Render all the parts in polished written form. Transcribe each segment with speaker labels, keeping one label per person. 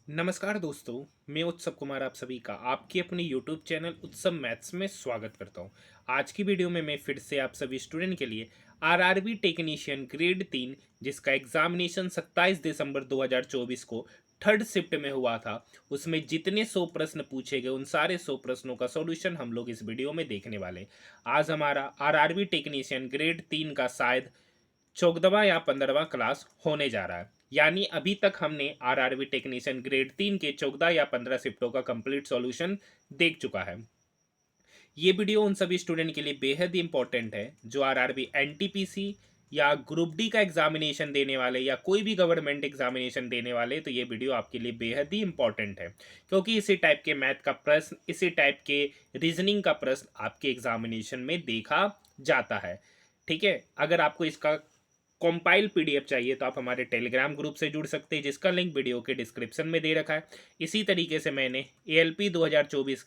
Speaker 1: नमस्कार दोस्तों, मैं उत्सव कुमार आप सभी का आपके अपने YouTube चैनल उत्सव मैथ्स में स्वागत करता हूं। आज की वीडियो में मैं फिर से आप सभी स्टूडेंट के लिए आरआरबी टेक्नीशियन ग्रेड 3 जिसका एग्जामिनेशन 27 दिसंबर 2024 को थर्ड शिफ्ट में हुआ था, उसमें जितने 100 प्रश्न पूछे गए उन सारे 100 प्रश्नों का सॉल्यूशन हम लोग इस वीडियो में देखने वाले हैं। आज हमारा आरआरबी टेक्नीशियन ग्रेड 3 का शायद 14वां या 15वां क्लास होने जा रहा है। यानी अभी तक हमने आरआरबी टेक्नीशियन ग्रेड 3 के 14 या 15 शिफ्टों का कंप्लीट सॉल्यूशन देख चुका है। ये वीडियो उन सभी स्टूडेंट के लिए बेहद ही इंपॉर्टेंट है जो आरआरबी एनटीपीसी या ग्रुप डी का एग्जामिनेशन देने वाले या कोई भी गवर्नमेंट एग्जामिनेशन देने वाले, तो ये वीडियो आपके लिए बेहद ही इंपॉर्टेंट है क्योंकि इसी टाइप के मैथ का प्रश्न, इसी टाइप के रीजनिंग का प्रश्न आपके एग्जामिनेशन में देखा जाता है। ठीक है, अगर आपको इसका कंपाइल पीडीएफ चाहिए तो आप हमारे टेलीग्राम ग्रुप से जुड़ सकते हैं जिसका लिंक वीडियो के डिस्क्रिप्शन में दे रखा है। इसी तरीके से मैंने एएलपी 2024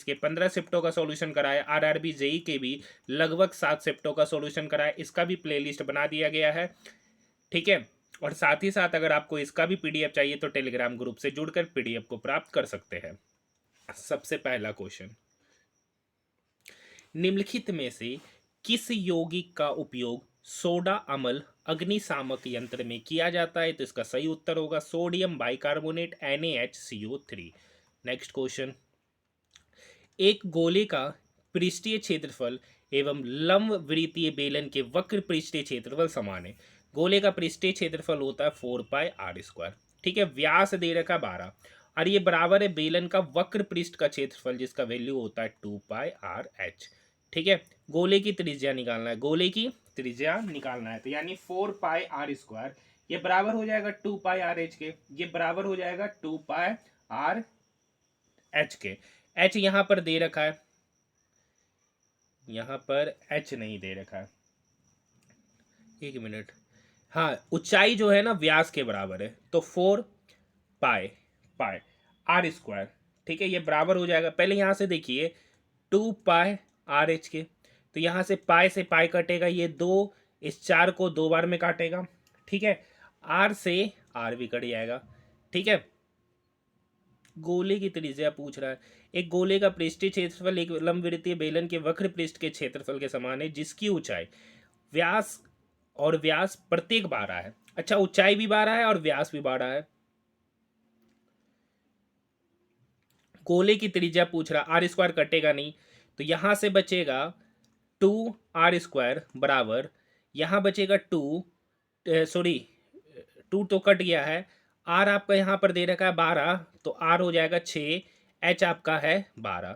Speaker 1: के 15 शिफ्टों का सॉल्यूशन कराया, आरआरबी जेई के भी लगभग 7 शिफ्टों का सॉल्यूशन कराया, इसका भी प्लेलिस्ट बना दिया गया है। ठीक है, और साथ ही साथ अगर आपको इसका भी पीडीएफ चाहिए तो टेलीग्राम ग्रुप से जुड़कर पीडीएफ को प्राप्त कर सकते हैं। सबसे पहला क्वेश्चन, निम्नलिखित में से किस यौगिक का उपयोग सोडा अम्ल अग्निशामक यंत्र में किया जाता है? तो इसका सही उत्तर होगा sodium bicarbonate NaHCO3। Next question, एक गोले का पृष्ठीय क्षेत्रफल एवं लंब वृत्तीय बेलन के वक्र पृष्ठीय क्षेत्रफल समान है। गोले का पृष्ठीय क्षेत्रफल होता है 4πr²। ठीक है, व्यास दे रखा 12 और ये बराबर है बेलन का वक्र पृष्ठ का क्षेत्रफल जिसका वैल्यू होता है 2πrh। ठीक है, गोले की त्रिज्या निकालना है, गोले की त्रिज्या निकालना है तो यानी 4πr², ये बराबर हो जाएगा 2πrh के, ये बराबर हो जाएगा 2πr एच के। एच यहां पर दे रखा है, यहां पर एच नहीं दे रखा है, एक मिनट। हाँ, ऊंचाई जो है ना व्यास के बराबर है तो 4 पाई पाई r²। ठीक है, ये बराबर हो जाएगा, पहले यहां से देखिए 2πrh के, तो यहां से पाई कटेगा, ये दो, इस 4 को 2 बार में काटेगा। ठीक है, आर से आर भी कट जाएगा। ठीक है, गोले की त्रिज्या पूछ रहा है, एक गोले का पृष्ठीय क्षेत्रफल एक लंबवृत्तीय बेलन के वक्र पृष्ठ के क्षेत्रफल के समान है जिसकी ऊंचाई व्यास और व्यास प्रत्येक 12 है। अच्छा, ऊंचाई भी 12 है और व्यास भी 12 है। गोले की त्रिज्या पूछ रहा, r² कटेगा नहीं तो यहां से बचेगा 2r² बराबर, यहां बचेगा 2, सॉरी 2 तो कट गया है, आर आपका यहाँ पर दे रखा है 12 तो आर हो जाएगा 6, एच आपका है 12,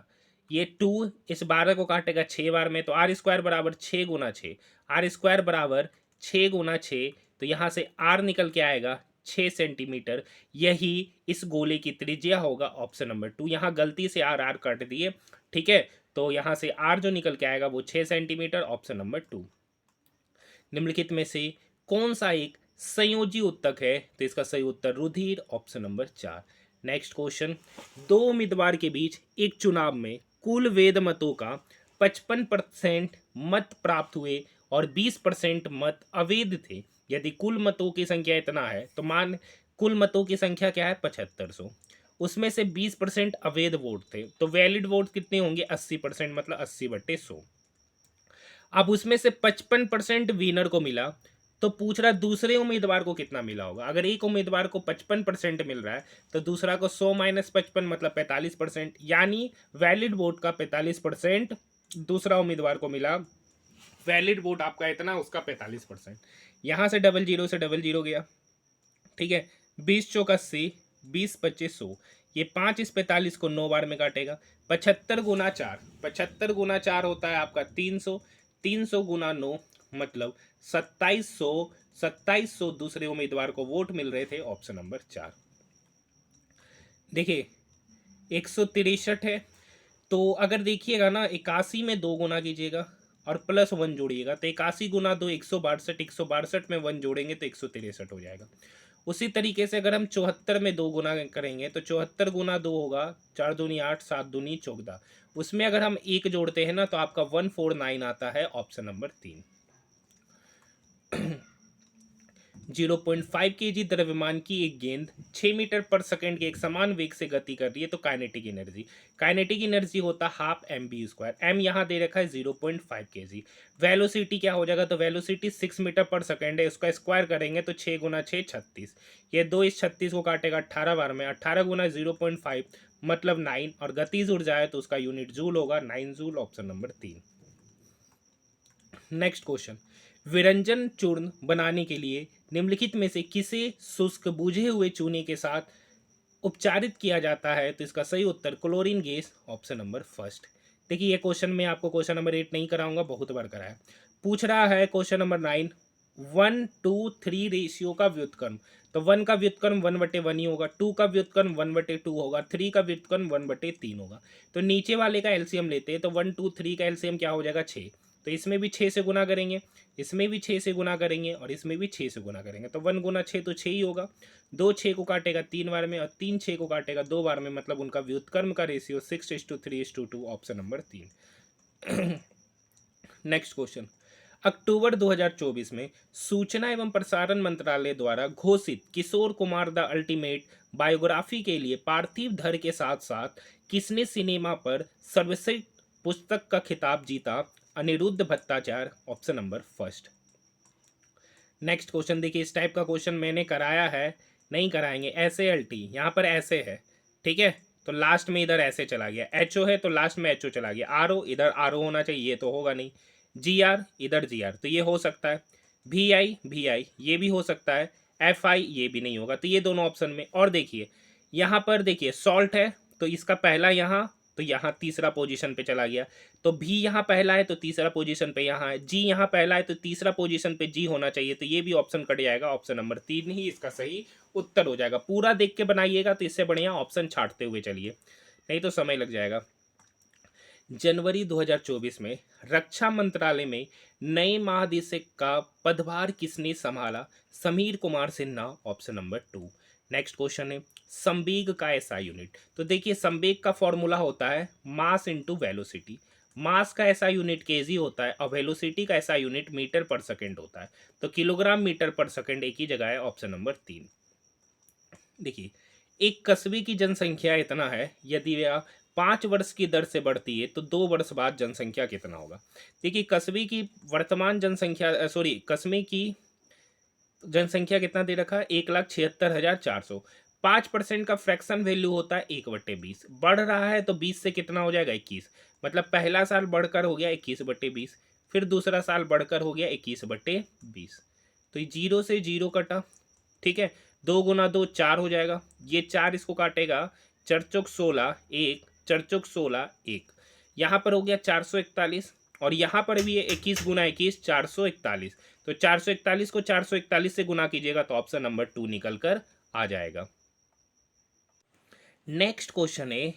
Speaker 1: ये 2 इस 12 को काटेगा 6 बार में तो r² बराबर 6 × 6, r² बराबर 6 × 6, तो यहाँ से r निकल के आएगा 6 सेंटीमीटर। यही इस गोले की त्रिज्या होगा, ऑप्शन नंबर 2। यहाँ गलती से आर आर काट दिए। ठीक है, तो यहाँ से आर जो निकल के आएगा वो 6 सेंटीमीटर, ऑप्शन नंबर 2। निम्नलिखित में से कौन सा एक संयोजी उत्तक है? तो इसका सही उत्तर रुधिर, ऑप्शन नंबर 4। नेक्स्ट क्वेश्चन, दो उम्मीदवार के बीच एक चुनाव में कुल वेद मतों का 55% मत प्राप्त हुए और 20% मत अवैध थे। यदि कुल मतों की संख्या इतना है तो मान कुल मतों की संख्या क्या है 7500, उसमें से 20% अवैध वोट थे तो वैलिड वोट कितने होंगे 80%, मतलब 80/100। अब उसमें से 55% विनर को मिला तो पूछ रहा दूसरे उम्मीदवार को कितना मिला होगा। अगर एक उम्मीदवार को 55% मिल रहा है तो दूसरा को 100 - 55 मतलब 45%, यानी वैलिड वोट का 45% दूसरा उम्मीदवार को मिला। वैलिड वोट आपका इतना, उसका 45%। यहाँ से डबल जीरो से डबल जीरो गया। ठीक है, 20 × 4 = 80, 20 × 25 = 100, ये 5 इस 45 को 9 बार में काटेगा। 75 × 4 होता है आपका 300, 300 × 9 मतलब 2700, 2700 दूसरे उम्मीदवार को वोट मिल रहे थे, ऑप्शन नंबर 4। देखिए 163 है, तो अगर देखिएगा ना 81 में 2 गुना कीजिएगा और +1 जोड़िएगा तो 81 × 2 162, 162 में 1 जोड़ेंगे तो 163 हो जाएगा। उसी तरीके से अगर हम 74 में 2 गुना करेंगे तो 74 × 2 होगा 4 दूनी 8, 7 दूनी 14, उसमें अगर हम 1 जोड़ते हैं ना तो आपका 149 आता है, ऑप्शन नंबर 3। 0.5 kg द्रव्यमान की एक गेंद 6 मीटर पर सेकंड के एक समान वेग से गति कर रही है, तो काइनेटिक एनर्जी होता है half M V square. M यहाँ दे रखा है 0.5 kg। वेलोसिटी क्या हो जाएगा, तो वेलोसिटी 6 मीटर पर सेकंड है, उसका स्क्वायर करेंगे तो 6 गुना 6 36। ये 2 इस 36 को काटेगा 18 बार में, 18 गुना 0.5 मतलब 9, और गतिज ऊर्जा है तो उसका यूनिट जूल होगा, 9 joule, option number 3। Next question, विरंजन चूर्ण बनाने के लिए निम्नलिखित में से किसे शुष्क बुझे हुए चूने के साथ उपचारित किया जाता है, तो इसका सही उत्तर chlorine gas, option number first. देखिए ये क्वेश्चन में आपको क्वेश्चन नंबर 8 नहीं कराऊंगा, बहुत बार कराया। पूछ रहा है क्वेश्चन नंबर 9, 1:3 रेशियो का व्युत्क्रम। तो 1 का व्युत्क्रम 1/1 ही होगा, 2 का व्युत्क्रम 1/2 होगा, 3 का व्युत्क्रम 1/3 होगा। तो नीचे वाले का एलसीएम लेते हैं, तो 1 2 3 का एलसीएम क्या हो जाएगा 6। तो इसमें भी 6 से गुना करेंगे, इसमें भी 6 से गुना करेंगे, और इसमें भी 6 से गुना करेंगे, तो 1 गुना 6 तो 6 ही होगा। 2 6 को काटेगा 3 बार में, और 3 6 को काटेगा 2 बार में, मतलब उनका व्युत्क्रम का ratio 6:3:2, option number 3। Next question, अक्टूबर 2024 में सूचना एवं प्रसारण मंत्रालय द्वारा घोषित Kishore Kumar the ultimate biography के लिए पार्थिव धर के साथ साथ किसने सिनेमा पर सर्वश्रेष्ठ पुस्तक का खिताब जीता, Anirudh Bhattacharya, option number first. Next question देखिए, इस टाइप का क्वेश्चन मैंने कराया है, नहीं कराएंगे, ऐसे एल टी यहाँ पर ऐसे है, ठीक है, तो लास्ट में इधर ऐसे चला गया, एच ओ है तो लास्ट में एच ओ चला गया, आर ओ इधर आर ओ होना चाहिए, ये तो होगा नहीं, जी आर इधर जी आर, तो ये हो सकता है, भी आई ये भी हो सकता है, एफ आई ये भी नहीं होगा, तो ये दोनों ऑप्शन में। और देखिए यहाँ पर देखिए सॉल्ट है, तो इसका पहला यहाँ, तो यहाँ तीसरा पोजीशन पे चला गया, तो भी यहाँ पहला है तो तीसरा पोजीशन पे यहाँ है, जी यहाँ पहला है तो तीसरा पोजीशन पे जी होना चाहिए, तो ये भी ऑप्शन कट जाएगा, ऑप्शन नंबर 3 ही इसका सही उत्तर हो जाएगा। पूरा देख के बनाइएगा तो इससे बढ़िया ऑप्शन छांटते हुए चलिए, नहीं तो समय लग जाएगा। जनवरी 2024 में रक्षा मंत्रालय में नए महानिदेशक का पदभार किसने संभाला, Sameer Kumar Sinha, option number 2। Next question है, संवेग का ऐसा यूनिट। तो देखिए संवेग का फॉर्मूला होता है मास इनटू वेलोसिटी। मास का ऐसा यूनिट केजी होता है, और वेलोसिटी का ऐसा यूनिट मीटर पर सेकंड होता है, तो किलोग्राम मीटर पर सेकंड एक ही जगह है, ऑप्शन नंबर 3। देखिए एक कस्बे की जनसंख्या इतना है, यदि वह 5 वर्ष की दर से बढ़ती है तो 2 वर्ष बाद जनसंख्या कितना होगा। देखिए कस्बे की वर्तमान जनसंख्या सॉरी कस्बे की जनसंख्या कितना दे रखा है, 1,76,400। 5% का फ्रैक्शन वैल्यू होता है 1/20, बढ़ रहा है तो 20 से कितना हो जाएगा 21, मतलब पहला साल बढ़कर हो गया 21/20, फिर दूसरा साल बढ़कर हो गया 21/20, तो जीरो से जीरो कटा, ठीक है, 2 गुना 2 4 हो जाएगा, ये 4 इसको काटेगा, चरचुक 16 1, चरचुक 16 1, यहाँ पर हो गया 441, और यहाँ पर भी 21 गुना 21 441, तो 441 को 441 से गुना कीजिएगा तो ऑप्शन नंबर 2 निकल कर आ जाएगा। नेक्स्ट क्वेश्चन है,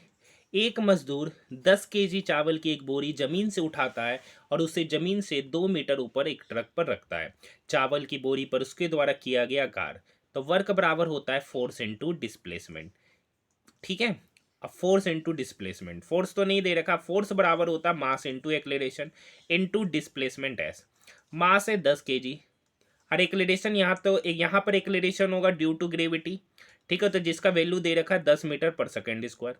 Speaker 1: एक मजदूर 10 केजी चावल की एक बोरी जमीन से उठाता है और उसे जमीन से 2 मीटर ऊपर एक ट्रक पर रखता है। चावल की बोरी पर उसके द्वारा किया गया कार्य, तो वर्क बराबर होता है फोर्स इनटू डिस्प्लेसमेंट, ठीक है। अब फोर्स इनटू डिस्प्लेसमेंट, फोर्स तो नहीं दे रखा, फोर्स बराबर होता है mass into acceleration into displacement S. Mass है 10 केजी, और एक्लेरेशन यहाँ तो यहाँ पर एक्लेरेशन होगा ड्यू टू ग्रेविटी, ठीक है, तो जिसका वैल्यू दे रखा है 10 मीटर पर सेकेंड स्क्वायर,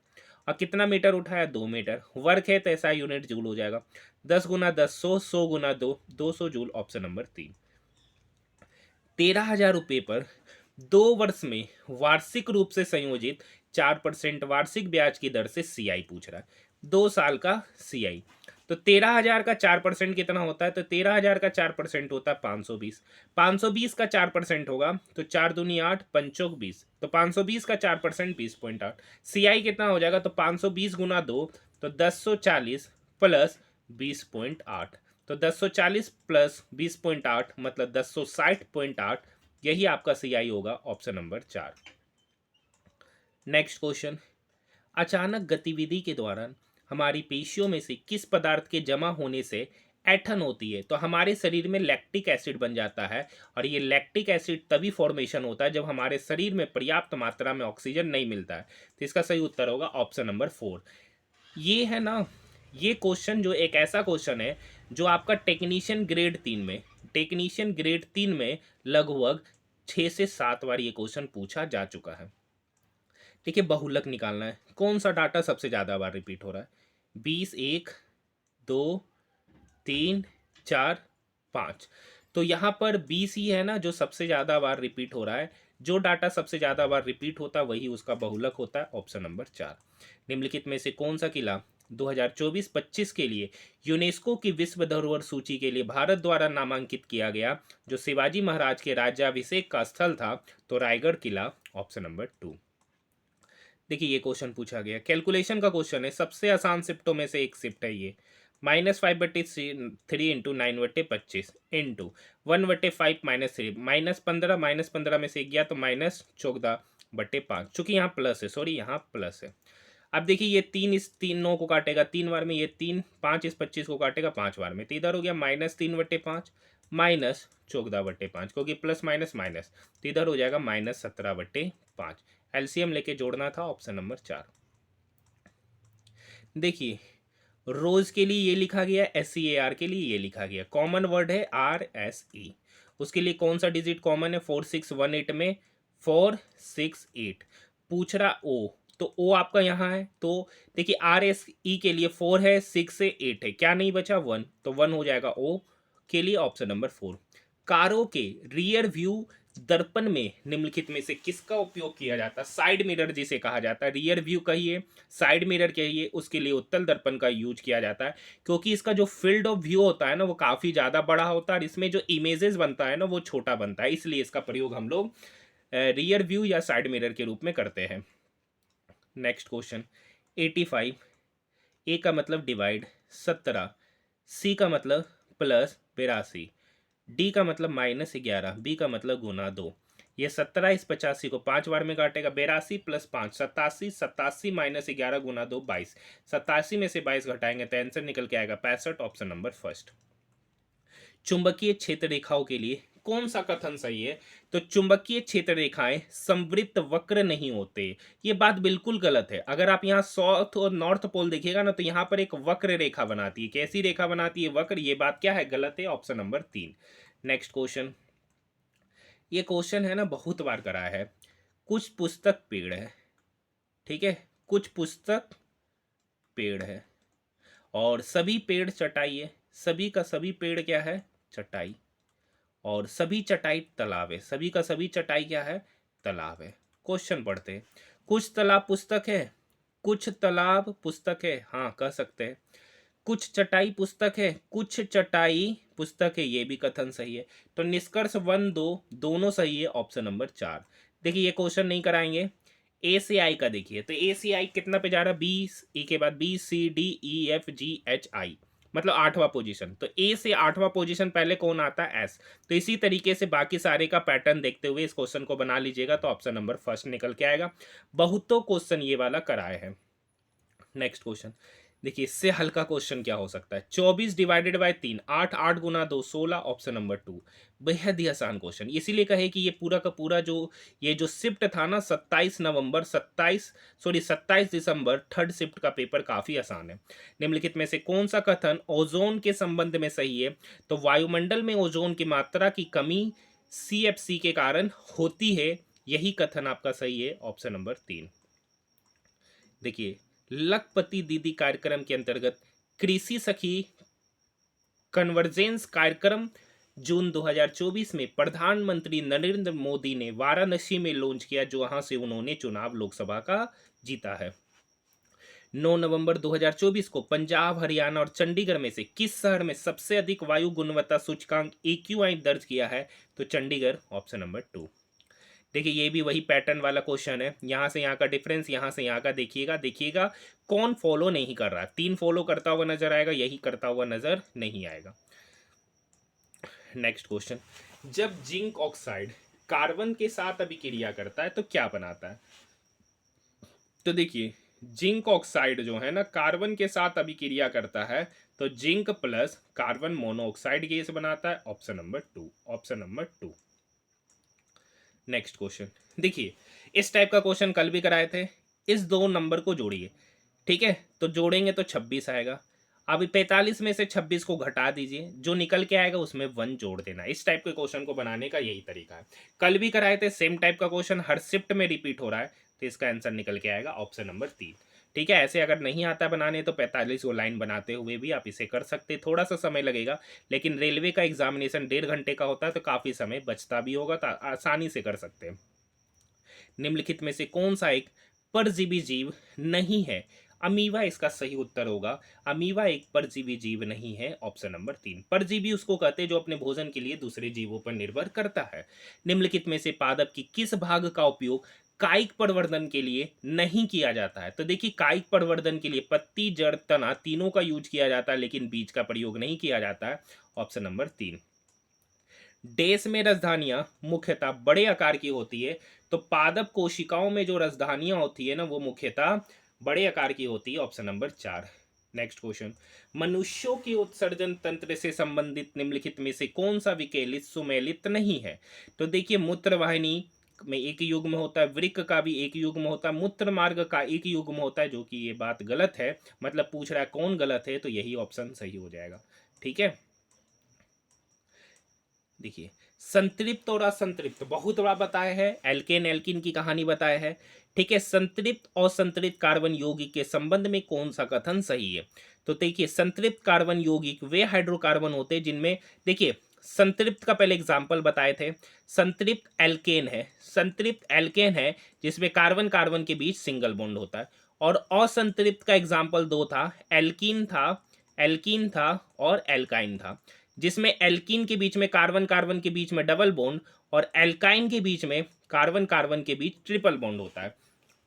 Speaker 1: और कितना मीटर उठाया 2 मीटर, वर्क है तो ऐसा यूनिट जूल हो जाएगा, 10 गुना 10 100, 100 गुना 2 200 जूल, ऑप्शन नंबर 3। 13,000 रुपये पर 2 वर्ष में वार्षिक रूप से संयोजित 4% वार्षिक ब्याज की दर से सीआई पूछ रहा है, 2 साल का सीआई, तो 13,000 का 4% कितना होता है, तो 13,000 का 4% होता है 520, 520 का 4% होगा तो 4 दूनी 8 पंचोक 20, तो 520 का 4% 20.8, सीआई कितना हो जाएगा, तो 520 गुना 2 तो 1040 प्लस 20.8, तो 1040 प्लस 20.8 मतलब 1060.8, यही आपका सीआई होगा, ऑप्शन नंबर 4। नेक्स्ट क्वेश्चन, अचानक गतिविधि के दौरान हमारी पेशियों में से किस पदार्थ के जमा होने से ऐठन होती है, तो हमारे शरीर में लैक्टिक एसिड बन जाता है, और ये लैक्टिक एसिड तभी फॉर्मेशन होता है जब हमारे शरीर में पर्याप्त मात्रा में ऑक्सीजन नहीं मिलता है, तो इसका सही उत्तर होगा ऑप्शन नंबर 4। ये है ना, ये क्वेश्चन जो एक ऐसा क्वेश्चन है जो आपका टेक्नीशियन ग्रेड 3 में लगभग 6 से 7 बार ये क्वेश्चन पूछा जा चुका है। देखिए बहुलक निकालना है, कौन सा डाटा सबसे ज़्यादा बार रिपीट हो रहा है? 20, 1, 2, 3, 4, 5। तो यहाँ पर 20 ही है ना जो सबसे ज़्यादा बार रिपीट हो रहा है। जो डाटा सबसे ज़्यादा बार रिपीट होता है वही उसका बहुलक होता है, ऑप्शन नंबर 4। निम्नलिखित में से कौन सा किला 2024-25 के लिए यूनेस्को की विश्व धरोहर सूची के लिए भारत द्वारा नामांकित किया गया, जो शिवाजी महाराज के राज्याभिषेक का स्थल था? तो रायगढ़ किला, ऑप्शन नंबर 2। देखिए ये क्वेश्चन पूछा गया, कैलकुलेशन का क्वेश्चन है, सबसे आसान शिफ्टों में से एक शिफ्ट है ये। -5/3 इंटू 9/25 इंटू 1/5 -3, -15, -15 में से गया तो -14/5, चूंकि यहाँ प्लस है, सॉरी यहाँ प्लस है। अब देखिए ये 3 इस 3 9 को काटेगा 3 बार में, ये 3 5 इस 25 को काटेगा 5 बार में, तो इधर हो गया -3/5 -14/5, क्योंकि प्लस माइनस माइनस, तो इधर हो जाएगा -17/5। एलसीएम लेके जोड़ना था, ऑप्शन नंबर 4। देखिए रोज के लिए ये लिखा गया, SCAR के लिए ये लिखा गया, कॉमन वर्ड है RSE। उसके लिए कौन सा डिजिट कॉमन है? 4618 में 468। पूछ रहा O, तो O आपका यहाँ है, तो देखिए RSE के लिए 4 है, 6 से 8 है, क्या नहीं बचा? 1, तो 1 हो जाएगा O के लिए, ऑप्शन नंबर 4। कारों के रियर व्यू दर्पण में निम्नलिखित में से किसका उपयोग किया जाता है? साइड मिरर जिसे कहा जाता है, रियर व्यू कहिए, साइड मिरर कहिए, उसके लिए उत्तल दर्पण का यूज किया जाता है, क्योंकि इसका जो फील्ड ऑफ व्यू होता है ना वो काफ़ी ज़्यादा बड़ा होता है और इसमें जो इमेजेस बनता है ना वो छोटा बनता है, इसलिए इसका प्रयोग हम लोग रियर व्यू या साइड मिरर के रूप में करते हैं। नेक्स्ट क्वेश्चन 85, ए का मतलब डिवाइड 17, सी का मतलब प्लस 82, डी का मतलब -11, बी का मतलब गुना 2। ये 17 इस 85 को 5 बार में काटेगा, 82 + 5 87, 87 - 11 गुना 2 22, 87 में से 22 घटाएंगे तो आंसर निकल के आएगा 65, ऑप्शन नंबर फर्स्ट। चुंबकीय क्षेत्र रेखाओं के लिए कौन सा कथन सही है? तो चुंबकीय क्षेत्र रेखाएं संवृत्त वक्र नहीं होते, ये बात बिल्कुल गलत है। अगर आप यहाँ साउथ और नॉर्थ पोल देखिएगा ना तो यहाँ पर एक वक्र रेखा बनाती है, कैसी रेखा बनाती है? वक्र। ये बात क्या है? गलत है, ऑप्शन नंबर 3। नेक्स्ट क्वेश्चन, ये क्वेश्चन है ना बहुत बार कराया है। कुछ पुस्तक पेड़ है, ठीक है, कुछ पुस्तक पेड़ है और सभी पेड़ चटाई है, सभी का सभी पेड़ क्या है? चटाई। और सभी चटाई तालाब है, सभी का सभी चटाई क्या है? तालाब है। क्वेश्चन पढ़ते हैं, कुछ तालाब पुस्तक है, कुछ तालाब पुस्तक है, हाँ कह सकते हैं। कुछ चटाई पुस्तक है, कुछ चटाई पुस्तक है, ये भी कथन सही है। तो निष्कर्ष 1 2 दोनों सही है, ऑप्शन नंबर 4। देखिए ये क्वेश्चन नहीं कराएंगे। ए से आई का देखिए, तो ए से आई कितना पे जा रहा है? 20, ई के बाद BCDEFGHI, मतलब 8वां पोजीशन। तो ए से 8वां पोजीशन पहले कौन आता है? एस। तो इसी तरीके से बाकी सारे का पैटर्न देखते हुए इस क्वेश्चन को बना लीजिएगा, तो ऑप्शन नंबर फर्स्ट निकल के आएगा। बहुतों क्वेश्चन ये वाला कराए हैं। नेक्स्ट क्वेश्चन देखिए, इससे हल्का क्वेश्चन क्या हो सकता है? 24 divided by 3, 8 8 Guna 2 16, option number 2। बेहद ही आसान क्वेश्चन, इसीलिए कहे कि ये पूरा का पूरा जो ये जो शिफ्ट था ना 27 दिसंबर थर्ड शिफ्ट का पेपर काफी आसान है। निम्नलिखित में से कौन सा कथन ओजोन के संबंध में सही है? तो वायुमंडल में ओजोन की मात्रा की कमी CFC के कारण होती है, यही कथन आपका सही है, ऑप्शन नंबर 3। देखिए लखपति दीदी कार्यक्रम के अंतर्गत कृषि सखी कन्वर्जेंस कार्यक्रम जून 2024 में प्रधानमंत्री नरेंद्र मोदी ने वाराणसी में लॉन्च किया, जो वहां से उन्होंने चुनाव लोकसभा का जीता है। 9 नवंबर 2024 को पंजाब, हरियाणा और चंडीगढ़ में से किस शहर में सबसे अधिक वायु गुणवत्ता सूचकांक AQI दर्ज किया है? तो चंडीगढ़, ऑप्शन नंबर 2। देखिए ये भी वही पैटर्न वाला क्वेश्चन है, यहाँ से यहाँ का डिफरेंस, यहाँ से यहाँ का देखिएगा। देखिएगा कौन फॉलो नहीं कर रहा, 3 फॉलो करता हुआ नजर आएगा, यही करता हुआ नजर नहीं आएगा। नेक्स्ट क्वेश्चन, जब जिंक ऑक्साइड कार्बन के साथ अभिक्रिया करता है तो क्या बनाता है? तो देखिए जिंक ऑक्साइड जो है ना कार्बन के साथ अभिक्रिया करता है तो zinc plus carbon monoxide gas बनाता है, option number 2, option number 2। Next question देखिए, इस टाइप का क्वेश्चन कल भी कराए थे। इस दो नंबर को जोड़िए, ठीक है, तो जोड़ेंगे तो 26 आएगा। अब 45 में से 26 को घटा दीजिए, जो निकल के आएगा उसमें 1 जोड़ देना। इस टाइप के क्वेश्चन को बनाने का यही तरीका है। कल भी कराए थे सेम टाइप का क्वेश्चन, हर शिफ्ट में रिपीट हो रहा है, तो इसका आंसर निकल के आएगा ऑप्शन नंबर 3। ठीक है, ऐसे अगर नहीं आता बनाने तो 45 को लाइन बनाते हुए भी आप इसे कर सकते, थोड़ा सा समय लगेगा, लेकिन रेलवे का एग्जामिनेशन 1.5 घंटे का होता है तो काफ़ी समय बचता भी होगा, तो आसानी से कर सकते हैं। निम्नलिखित में से कौन सा एक परजीवी जीव नहीं है? अमीवा इसका सही उत्तर होगा। अमीवा एक परजीवी जीव नहीं है, ऑप्शन नंबर 3। परजीवी उसको कहते हैं जो अपने भोजन के लिए दूसरे जीवों पर निर्भर करता है। निम्नलिखित में से पादप की किस भाग का उपयोग कायिक प्रवर्धन के लिए नहीं किया जाता है? तो देखिए, कायिक प्रवर्धन के लिए पत्ती, जड़, तना तीनों का यूज किया जाता है, लेकिन बीज का प्रयोग नहीं किया जाता है, ऑप्शन नंबर 3। देश में राजधानियां मुख्यतः बड़े आकार की होती है, तो पादप कोशिकाओं में जो राजधानियां होती है ना, वो मुख्यतः बड़े आकार की होती है, ऑप्शन नंबर 4। नेक्स्ट क्वेश्चन, मनुष्यों के उत्सर्जन तंत्र से संबंधित निम्नलिखित में से कौन सा विकेलित सुमेलित नहीं है? तो देखिए, मूत्रवाहिनी में एक युग्म होता है, वृक्क का भी एक युग्म होता है, मूत्र मार्ग का एक युग्म होता है, जो कि ये बात गलत है। मतलब पूछ रहा है कौन गलत है, तो यही ऑप्शन सही हो जाएगा। ठीक है, देखिए, संतृप्त और असंतृप्त बहुत बड़ा बताया है, एल्केन एल्किन की कहानी बताया है। ठीक है, संतृप्त और संतृप्त कार्बन यौगिक के संबंध में कौन सा कथन सही है? तो देखिए, संतृप्त कार्बन यौगिक वे हाइड्रोकार्बन होते हैं जिनमें, देखिए, संतृप्त का पहले एग्जाम्पल बताए थे, संतृप्त एल्केन है, संतृप्त एल्केन है जिसमें कार्बन कार्बन के बीच सिंगल बॉन्ड होता है। और असंतृप्त का एग्जाम्पल दो था, एल्कीन था, एल्कीन था और एल्काइन था, जिसमें एल्कीन के बीच में कार्बन कार्बन के बीच में डबल बॉन्ड और एल्काइन के बीच में कार्बन कार्बन के बीच ट्रिपल बॉन्ड होता है।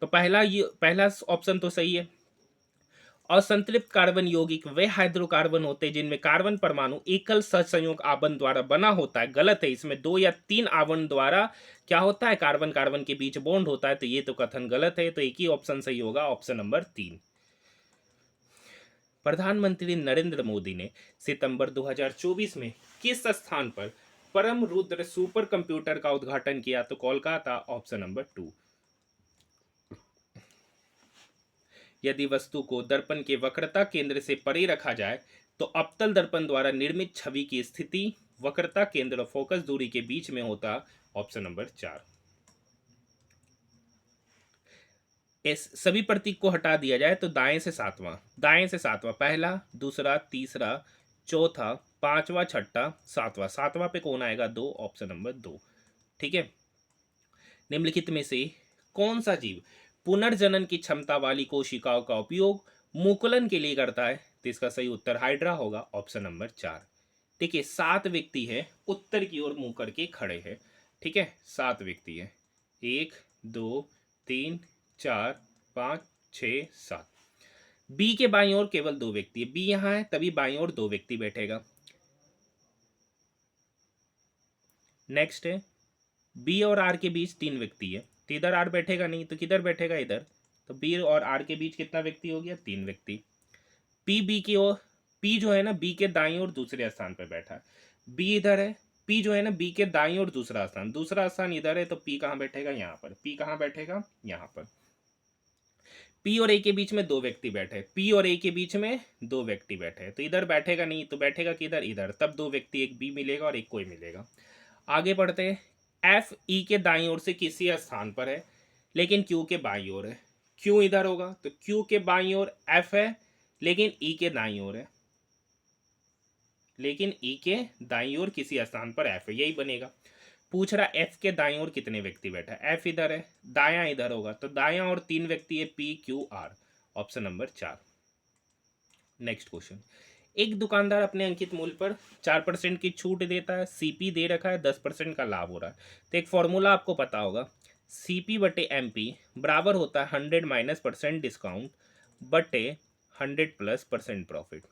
Speaker 1: तो पहला ऑप्शन तो सही है। असंतृप्त कार्बन यौगिक वे हाइड्रोकार्बन होते हैं जिनमें कार्बन परमाणु एकल सहसंयोग आवरण द्वारा बना होता है। गलत है, इसमें 2 या 3 आवरण द्वारा क्या होता है, कार्बन कार्बन के बीच बॉन्ड होता है, तो ये तो कथन गलत है, तो एक ही ऑप्शन सही होगा, ऑप्शन नंबर 3। प्रधानमंत्री नरेंद्र मोदी ने सितंबर 2024 में किस स्थान पर परम रुद्र सुपर कंप्यूटर का उद्घाटन किया? तो कोलकाता, ऑप्शन नंबर 2। यदि वस्तु को दर्पण के वक्रता केंद्र से परे रखा जाए तो अवतल दर्पण द्वारा निर्मित छवि की स्थिति वक्रता केंद्र और फोकस दूरी के बीच में होता, ऑप्शन नंबर 4। इस सभी प्रतीक को हटा दिया जाए तो दाएं से सातवां, दाएं से सातवां, पहला, दूसरा, तीसरा, चौथा, पांचवा, छठा, सातवां, सातवां पे कौन आएगा? 2, ऑप्शन नंबर 2। ठीक है, निम्नलिखित में से कौन सा जीव पुनर्जनन की क्षमता वाली कोशिकाओं का उपयोग मुकुलन के लिए करता है? तो इसका सही उत्तर हाइड्रा होगा, ऑप्शन नंबर 4। देखिए, 7 व्यक्ति है, उत्तर की ओर मुंह करके खड़े हैं। ठीक है, 7 व्यक्ति है, 1 2 3 4 5 6 7। बी के बाईं ओर केवल 2 व्यक्ति है, बी यहां है तभी बाईं ओर 2 व्यक्ति बैठेगा। नेक्स्ट है, बी और आर के बीच 3 व्यक्ति है, तो इधर आर बैठेगा नहीं, तो किधर बैठेगा? इधर। तो बी और आर के बीच कितना व्यक्ति हो गया? 3 व्यक्ति। पी बी की ओर, पी जो है ना बी के दाईं ओर दूसरे स्थान पर बैठा है, बी इधर है, पी जो है ना बी के दाईं ओर दूसरा स्थान, दूसरा स्थान इधर है, तो पी कहाँ बैठेगा? यहाँ पर। पी कहाँ बैठेगा? यहाँ पर। पी और ए के बीच में 2 व्यक्ति बैठे, पी और ए के बीच में 2 व्यक्ति बैठे, तो इधर बैठेगा नहीं, तो बैठेगा किधर? इधर। तब 2 व्यक्ति, एक बी मिलेगा और एक कोई मिलेगा। आगे बढ़ते हैं, एफ ई के दाईं ओर से किसी स्थान पर है, लेकिन क्यू के बाईं ओर है। क्यू इधर होगा, तो क्यू के बाईं ओर एफ है, लेकिन ई के दाईं ओर है, लेकिन ई के दाईं ओर किसी स्थान पर एफ है, यही बनेगा। पूछ रहा एफ के दाईं ओर कितने व्यक्ति बैठा है? एफ इधर है, दायां इधर होगा, तो दायां और 3 व्यक्ति है, P Q R, option number 4। Next question, एक दुकानदार अपने अंकित मूल्य पर 4% की छूट देता है, सीपी दे रखा है, 10% का लाभ हो रहा है। तो एक फॉर्मूला आपको पता होगा, सीपी बटे एमपी बराबर होता है 100 माइनस % डिस्काउंट बटे 100 प्लस % प्रॉफिट।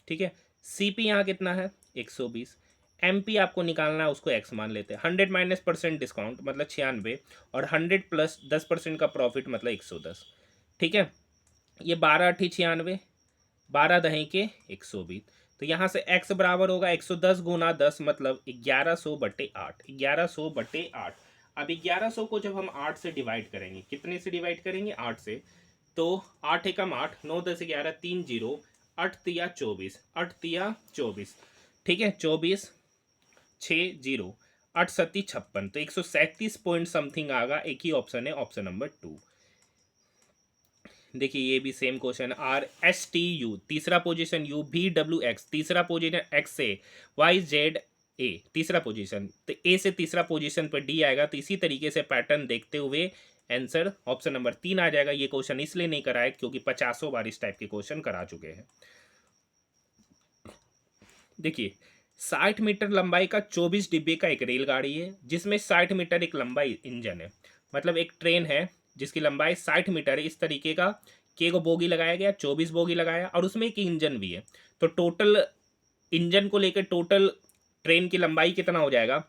Speaker 1: ठीक है, सीपी यहाँ कितना है? 120। एमपी आपको निकालना है, उसको एक्स मान लेते हैं। 100 माइनस % डिस्काउंट मतलब 96 और 100 प्लस 10% का प्रॉफिट मतलब 110। ठीक है, ये 12 × 96, 12 दहें के 120, तो यहाँ से x बराबर होगा 110 गुना 10 मतलब 1100 बटे 8, 1100 बटे 8। अब 1100 को जब हम 8 से डिवाइड करेंगे, कितने से डिवाइड करेंगे? 8 से, तो 8 एकम 8, 9 10 11 3 0, 8 तिया 24, 8 तिया 24, ठीक है 24 6 0, 8 सत्ती 56, तो 137 पॉइंट समथिंग आएगा। एक ही ऑप्शन है, ऑप्शन नंबर 2। देखिए ये भी same question. R S T U तीसरा position, U V W X तीसरा पोजीशन, एक्स से वाई जेड ए तीसरा पोजीशन, तो ए से तीसरा पोजीशन पर डी आएगा। तो इसी तरीके से पैटर्न देखते हुए आंसर ऑप्शन नंबर 3 आ जाएगा। ये क्वेश्चन इसलिए नहीं कराए क्योंकि 50 बार इस टाइप के क्वेश्चन करा चुके हैं। देखिए 60 मीटर लंबाई का 24 डिब्बे का एक रेलगाड़ी है जिसमें 60 मीटर एक लंबा इंजन है। मतलब एक ट्रेन है जिसकी लंबाई 60 मीटर है। इस तरीके का के को बोगी लगाया गया, 24 बोगी लगाया और उसमें एक इंजन भी है। तो टोटल इंजन को लेकर टोटल ट्रेन की लंबाई कितना हो जाएगा?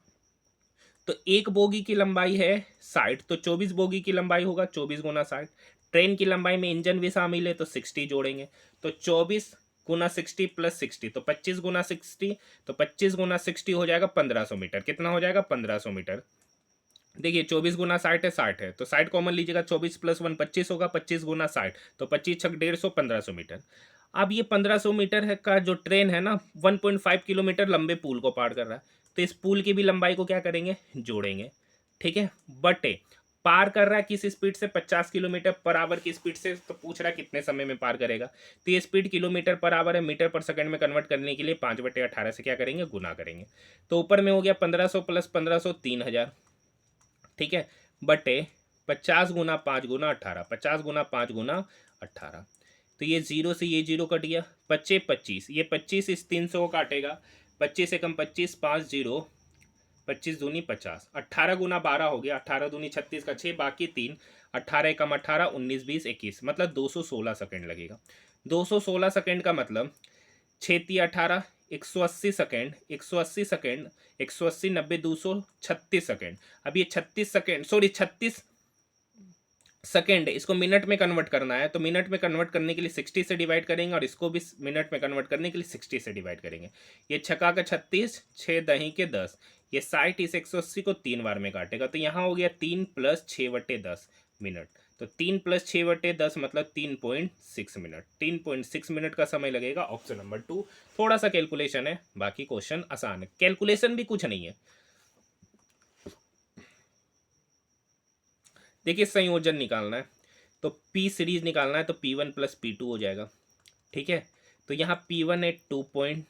Speaker 1: तो एक बोगी की लंबाई है 60, तो 24 बोगी की लंबाई होगा 24 गुना 60। ट्रेन की लंबाई में इंजन भी शामिल है तो 60 जोड़ेंगे, तो 24 गुना 60 प्लस 60, तो 25 गुना 60, तो 25 गुना 60 हो जाएगा 1500 मीटर। कितना हो जाएगा? 1500 मीटर। देखिए 24 गुना 60 है, 60 है तो 60 कॉमन लीजिएगा, 24 प्लस 1 25 होगा, 25 गुना 60 तो 25 छक 150, 1500 मीटर। अब ये 1500 मीटर है का जो ट्रेन है ना 1.5 किलोमीटर लंबे पुल को पार कर रहा है। तो इस पुल की भी लंबाई को क्या करेंगे? जोड़ेंगे, ठीक है। बटे पार कर रहा है किस स्पीड से? 50 किलोमीटर पर आवर की स्पीड से। तो पूछ रहा है कितने समय में पार करेगा। तो ये स्पीड किलोमीटर पर आवर है, मीटर पर सेकंड में कन्वर्ट करने के लिए 5/18 से क्या करेंगे? गुना करेंगे। तो ऊपर में हो गया 1500 प्लस 1500 3000, ठीक है, बटे 50 गुना 5 गुना 18, 50 गुना 5 गुना 18। तो ये जीरो से ये जीरो कट गया, 25 25, ये 25 इस 300 को काटेगा, 25 एकम 25, 5 जीरो, 25 दूनी 50, 18 गुना 12 हो गया, 18 दूनी 36 का 6 बाकी 3, 18 एकम 18, 19 20 21, मतलब 216 सेकेंड लगेगा। 216 सेकेंड का मतलब 6×18 180 सेकेंड, 180 सेकेंड, 180 90 236 सेकेंड। अब ये 36 सेकेंड, सॉरी 36 सेकेंड, इसको मिनट में कन्वर्ट करना है। तो मिनट में कन्वर्ट करने के लिए 60 से डिवाइड करेंगे और इसको भी मिनट में कन्वर्ट करने के लिए 60 से डिवाइड करेंगे। ये छक्का का 36, 6 दही के 10, ये 60 इस 180 को 3 बार में काटेगा। तो यहाँ हो गया 3 प्लस 6/10 मिनट। तो 3 प्लस 6/10 मतलब 3.6 मिनट। 3.6 मिनट का समय लगेगा, ऑप्शन नंबर 2। थोड़ा सा कैलकुलेशन है, बाकी क्वेश्चन आसान है, कैलकुलेशन भी कुछ नहीं है। देखिए संयोजन निकालना है तो पी सीरीज निकालना है, तो P1 प्लस P2 हो जाएगा, ठीक है। तो यहाँ P1 है 2 पॉइंट,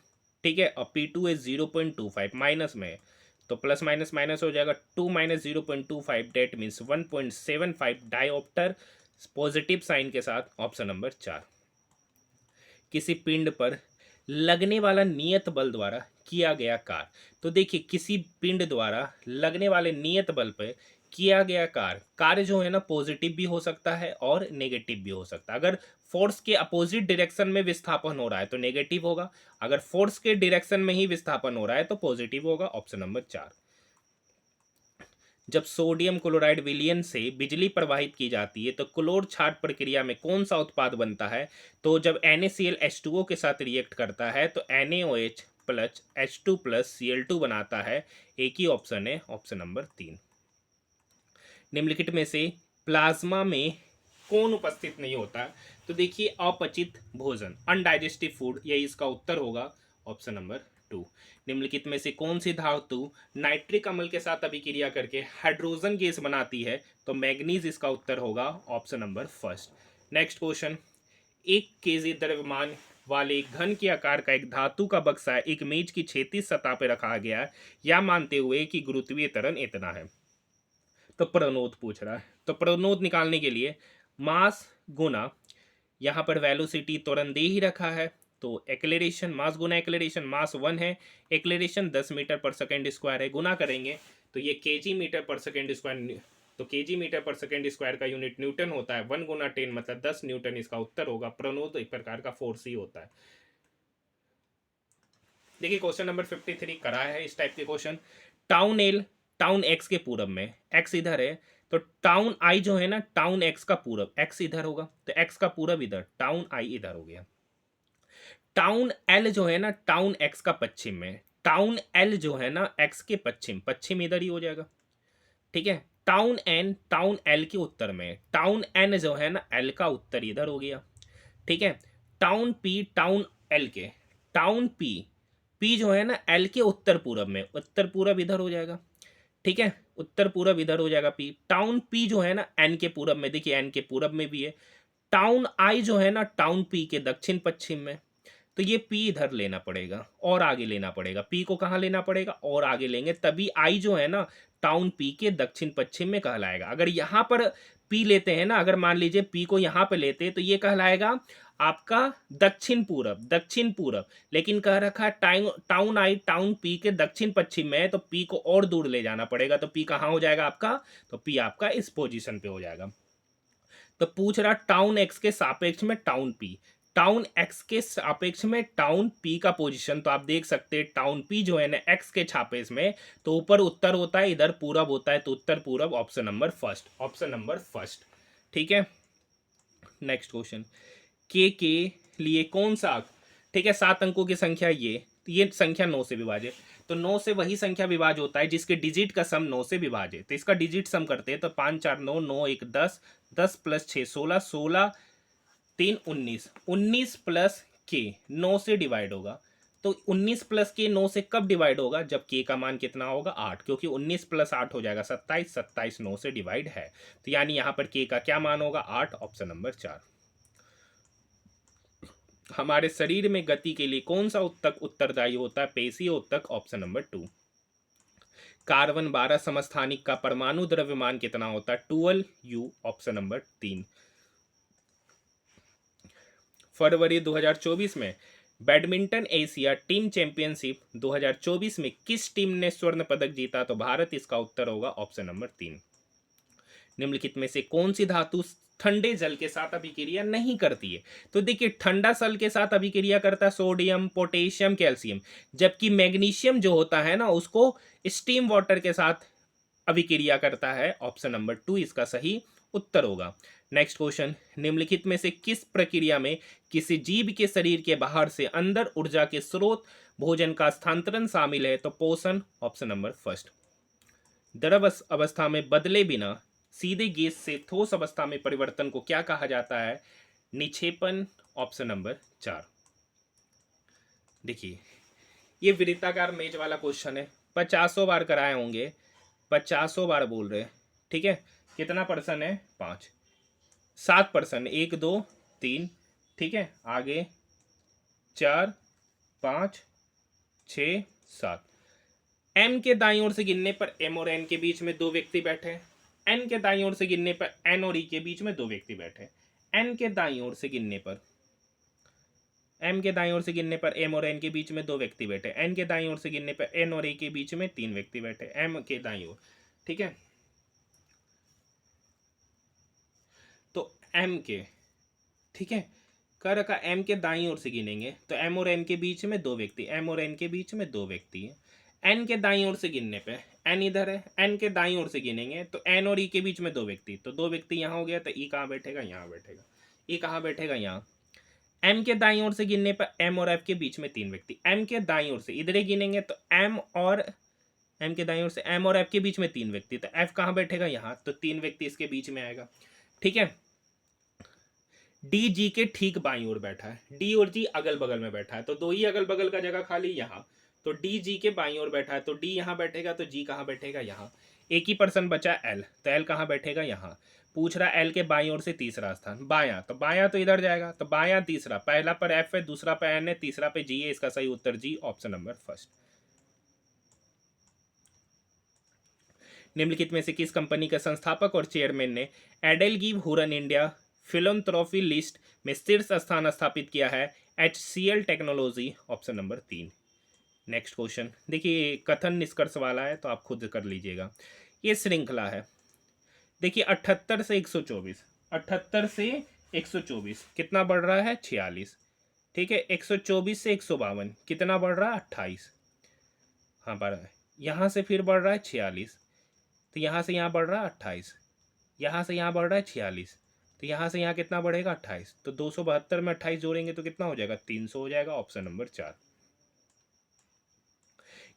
Speaker 1: ठीक है, और P2 है 0.25, माइनस में है तो प्लस माइनस माइनस हो जाएगा। 2 minus 0.25 that means 1.75 dioptre positive sign के साथ, ऑप्शन नंबर 4। किसी पिंड पर लगने वाला नियत बल द्वारा किया गया कार्य। तो देखिए किसी पिंड द्वारा लगने वाले नियत बल पर किया गया कार्य, कार्य जो है ना पॉजिटिव भी हो सकता है और नेगेटिव भी हो सकता है। अगर फोर्स के अपोजिट डायरेक्शन में विस्थापन हो रहा है तो नेगेटिव होगा, अगर फोर्स के डायरेक्शन में ही विस्थापन हो रहा है तो पॉजिटिव होगा, ऑप्शन नंबर 4। जब सोडियम क्लोराइड विलयन से बिजली प्रवाहित की जाती है तो क्लोर छाट प्रक्रिया में कौन सा उत्पाद बनता है? तो जब NaCl H2O के साथ रिएक्ट करता है तो NaOH plus H2 plus Cl2 बनाता है। एक ही ऑप्शन है, ऑप्शन नंबर 3। निम्नलिखित में से प्लाज्मा में कौन उपस्थित नहीं होता? तो देखिए अपचित भोजन, अनडाइजेस्टिव फूड, यही इसका उत्तर होगा, ऑप्शन नंबर 2। निम्नलिखित में से कौन सी धातु नाइट्रिक अम्ल के साथ अभिक्रिया करके हाइड्रोजन गैस बनाती है? तो मैग्नीज इसका उत्तर होगा, option number 1। Next question, 1 kg द्रव्यमान वाले एक घन के आकार का एक धातु का बक्सा एक मेज की क्षैतिज सतह पर रखा गया है, या मानते हुए कि गुरुत्वीय त्वरण इतना है। तो प्रणोद पूछ रहा है, तो प्रणोद निकालने के लिए मास गुना यहाँ पर वेलोसिटी त्वरण दे ही रखा है, तो एक्लेरेशन मास गुना एक्लेरेशन, मास 1 है, एक्लेरेशन 10 मीटर पर सेकेंड स्क्वायर है, गुना करेंगे तो ये केजी मीटर पर सेकेंड स्क्वायर, तो केजी मीटर पर सेकेंड स्क्वायर का यूनिट न्यूटन होता है, 1 गुना 10 मतलब 10 न्यूटन इसका उत्तर होगा। प्रणोद एक प्रकार का फोर्स ही होता है। देखिए क्वेश्चन नंबर 53 करा है इस टाइप के question. Town L town x के पूरब में, एक्स इधर है तो टाउन आई जो है ना टाउन एक्स का पूरब, एक्स इधर होगा तो एक्स का पूरब इधर, टाउन आई इधर हो गया। टाउन एल जो है ना टाउन एक्स का पश्चिम में, टाउन एल जो है ना एक्स के पश्चिम, पश्चिम इधर ही हो जाएगा, ठीक है। टाउन एल के उत्तर में, टाउन एन जो है ना एल का उत्तर इधर हो गया, ठीक है। टाउन एल के, टाउन पी जो है ना एल के उत्तर पूरब में, उत्तर पूरब इधर हो जाएगा, ठीक है, उत्तर पूरब इधर हो जाएगा पी। टाउन पी जो है ना एन के पूरब में, देखिए एन के पूरब में भी है। टाउन आई जो है ना टाउन पी के दक्षिण पश्चिम में, तो ये पी इधर लेना पड़ेगा और आगे लेना पड़ेगा। पी को कहाँ लेना पड़ेगा और आगे लेंगे, तभी आई जो है ना टाउन पी के दक्षिण पश्चिम में कहलाएगा। अगर यहाँ पर पी लेते हैं ना, अगर मान लीजिए पी को यहाँ पे लेते हैं तो ये कहलाएगा आपका दक्षिण पूरब, दक्षिण पूरब। लेकिन कह रखा है टाउन आई टाउन पी के दक्षिण पश्चिम में है, तो पी को और दूर ले जाना पड़ेगा। तो पी कहाँ हो जाएगा आपका, तो पी आपका इस पोजीशन पे हो जाएगा। तो पूछ रहा टाउन एक्स के सापेक्ष में टाउन पी, टाउन एक्स के सापेक्ष में टाउन पी का पोजीशन, तो आप देख सकते हैं टाउन पी जो है ना एक्स के सापेक्ष में, तो ऊपर उत्तर होता है, इधर पूरब होता है, तो उत्तर पूरब option number first, option number first, ठीक है। नेक्स्ट क्वेश्चन, के लिए कौन सा, ठीक है, 7 अंकों की संख्या ये संख्या 9 से विभाज्य, तो 9 से वही संख्या विभाज्य होता है जिसके डिजिट का सम 9 से विभाज्य है। तो इसका डिजिट सम करते हैं, तो 5 4 9, 9 1 10, 10 प्लस 6 16, 16 3 19, 19 प्लस के 9 से डिवाइड होगा। तो 19 प्लस के 9 से कब डिवाइड होगा, जब के का मान कितना होगा 8, क्योंकि 19 प्लस 8 हो जाएगा 27, 27 9 से डिवाइड है, तो यानी यहां पर के का क्या मान होगा 8, ऑप्शन नंबर 4। हमारे शरीर में गति के लिए कौन सा उत्तक उत्तरदायी होता है, पेशीय उत्तक, ऑप्शन नंबर 2। कार्बन 12 समस्थानिक का परमाणु द्रव्यमान कितना होता है, 12U, ऑप्शन नंबर 3। फरवरी 2024 में बैडमिंटन एशिया टीम चैंपियनशिप 2024 में किस टीम ने स्वर्ण पदक जीता, तो भारत, इसका उत्तर होगा ऑप्शन नंबर 3। निम्नलिखित में से कौन सी धातु ठंडे जल के साथ अभिक्रिया नहीं करती है, तो देखिए ठंडा जल के साथ अभिक्रिया करता है सोडियम, पोटेशियम, कैल्शियम, जबकि मैग्नीशियम जो होता है ना उसको स्टीम वाटर के साथ अभिक्रिया करता है, ऑप्शन नंबर 2 इसका सही उत्तर होगा। नेक्स्ट क्वेश्चन, निम्नलिखित में से किस प्रक्रिया में किसी जीव के शरीर के बाहर से अंदर ऊर्जा के स्रोत भोजन का स्थानांतरण शामिल है, तो पोषण, ऑप्शन नंबर फर्स्ट। द्रव अवस्था में बदले बिना सीधे गैस से ठोस अवस्था में परिवर्तन को क्या कहा जाता है, निक्षेपण, ऑप्शन नंबर 4। देखिए ये वृत्ताकार मेज वाला क्वेश्चन है, 50 बार कराए होंगे, 50 बार बोल रहे हैं, ठीक है। कितना पर्सन है, 5, 7 पर्सन, 1 2 3, ठीक है, आगे 4 5 6 7। एम के दाईं ओर से गिनने पर एम और एन के बीच में 2 व्यक्ति बैठे हैं। एन के दाईं ओर से गिनने पर एन और ई के बीच में 2 व्यक्ति बैठे हैं। एन के दाईं ओर से गिनने पर, एम के दाईं ओर से गिनने पर एम और एन के बीच में 2 व्यक्ति बैठे। एन के दाईं ओर से गिनने पर एन और ए के बीच में 3 व्यक्ति बैठे, एम के दाईं ओर, ठीक है। तो एम के, ठीक है, कर रखा एम के दाईं ओर से गिनेंगे तो एम और एन के बीच में 2 व्यक्ति, एम और एन के बीच में 2 व्यक्ति है। एन के दाईं ओर से गिनने पे एन इधर है, एन के दाईं ओर से गिनेंगे तो एन और ई के बीच में 2 व्यक्ति, तो 2 व्यक्ति यहाँ हो गया, तो ई कहाँ बैठेगा, यहाँ बैठेगा। ई कहाँ बैठेगा, यहाँ। एम के दाईं ओर से गिनने पर एम और एफ के बीच में 3 व्यक्ति, एम के दाईं ओर से इधर ही गिनेंगे तो एम के दाईं ओर से एम और एफ के बीच में 3 व्यक्ति, तो एफ कहाँ बैठेगा, यहाँ, तो 3 व्यक्ति इसके बीच में आएगा, ठीक है। डी जी के ठीक बाईं ओर बैठा है, डी और जी अगल बगल में बैठा है, तो 2 ही अगल बगल का जगह खाली यहाँ, तो डी जी के बाईं ओर बैठा है, तो डी यहाँ बैठेगा, तो जी कहाँ बैठेगा, यहाँ। एक ही पर्सन बचा एल, तो एल कहाँ बैठेगा, यहाँ। पूछ रहा एल के बाईं ओर से तीसरा स्थान, बायां, तो बायां तो इधर जाएगा, तो बायां तीसरा, पहला पर एफ है, दूसरा पर एन है, तीसरा पे जी है, इसका सही उत्तर जी, ऑप्शन नंबर फर्स्ट। निम्नलिखित में से किस कंपनी के संस्थापक और चेयरमैन ने एडेलगीव हुरन इंडिया फिलंथ्रॉपी लिस्ट में शीर्ष स्थान स्थापित किया है, HCL technology, option number 3। Next question, देखिए कथन निष्कर्ष वाला है तो आप खुद कर लीजिएगा। ये श्रृंखला है, देखिए 78 से 124, 78 से 124 कितना बढ़ रहा है, 46, ठीक है। 124 से 152 कितना बढ़ रहा है, 28, हाँ बढ़ रहा है। यहाँ से फिर बढ़ रहा है 46, तो यहाँ से यहाँ बढ़ रहा है 28, यहाँ से यहाँ बढ़ रहा है 46, तो यहाँ से यहाँ कितना बढ़ेगा, 28, तो 272 में 28 जोड़ेंगे तो कितना हो जाएगा, 300 हो जाएगा, ऑप्शन नंबर 4।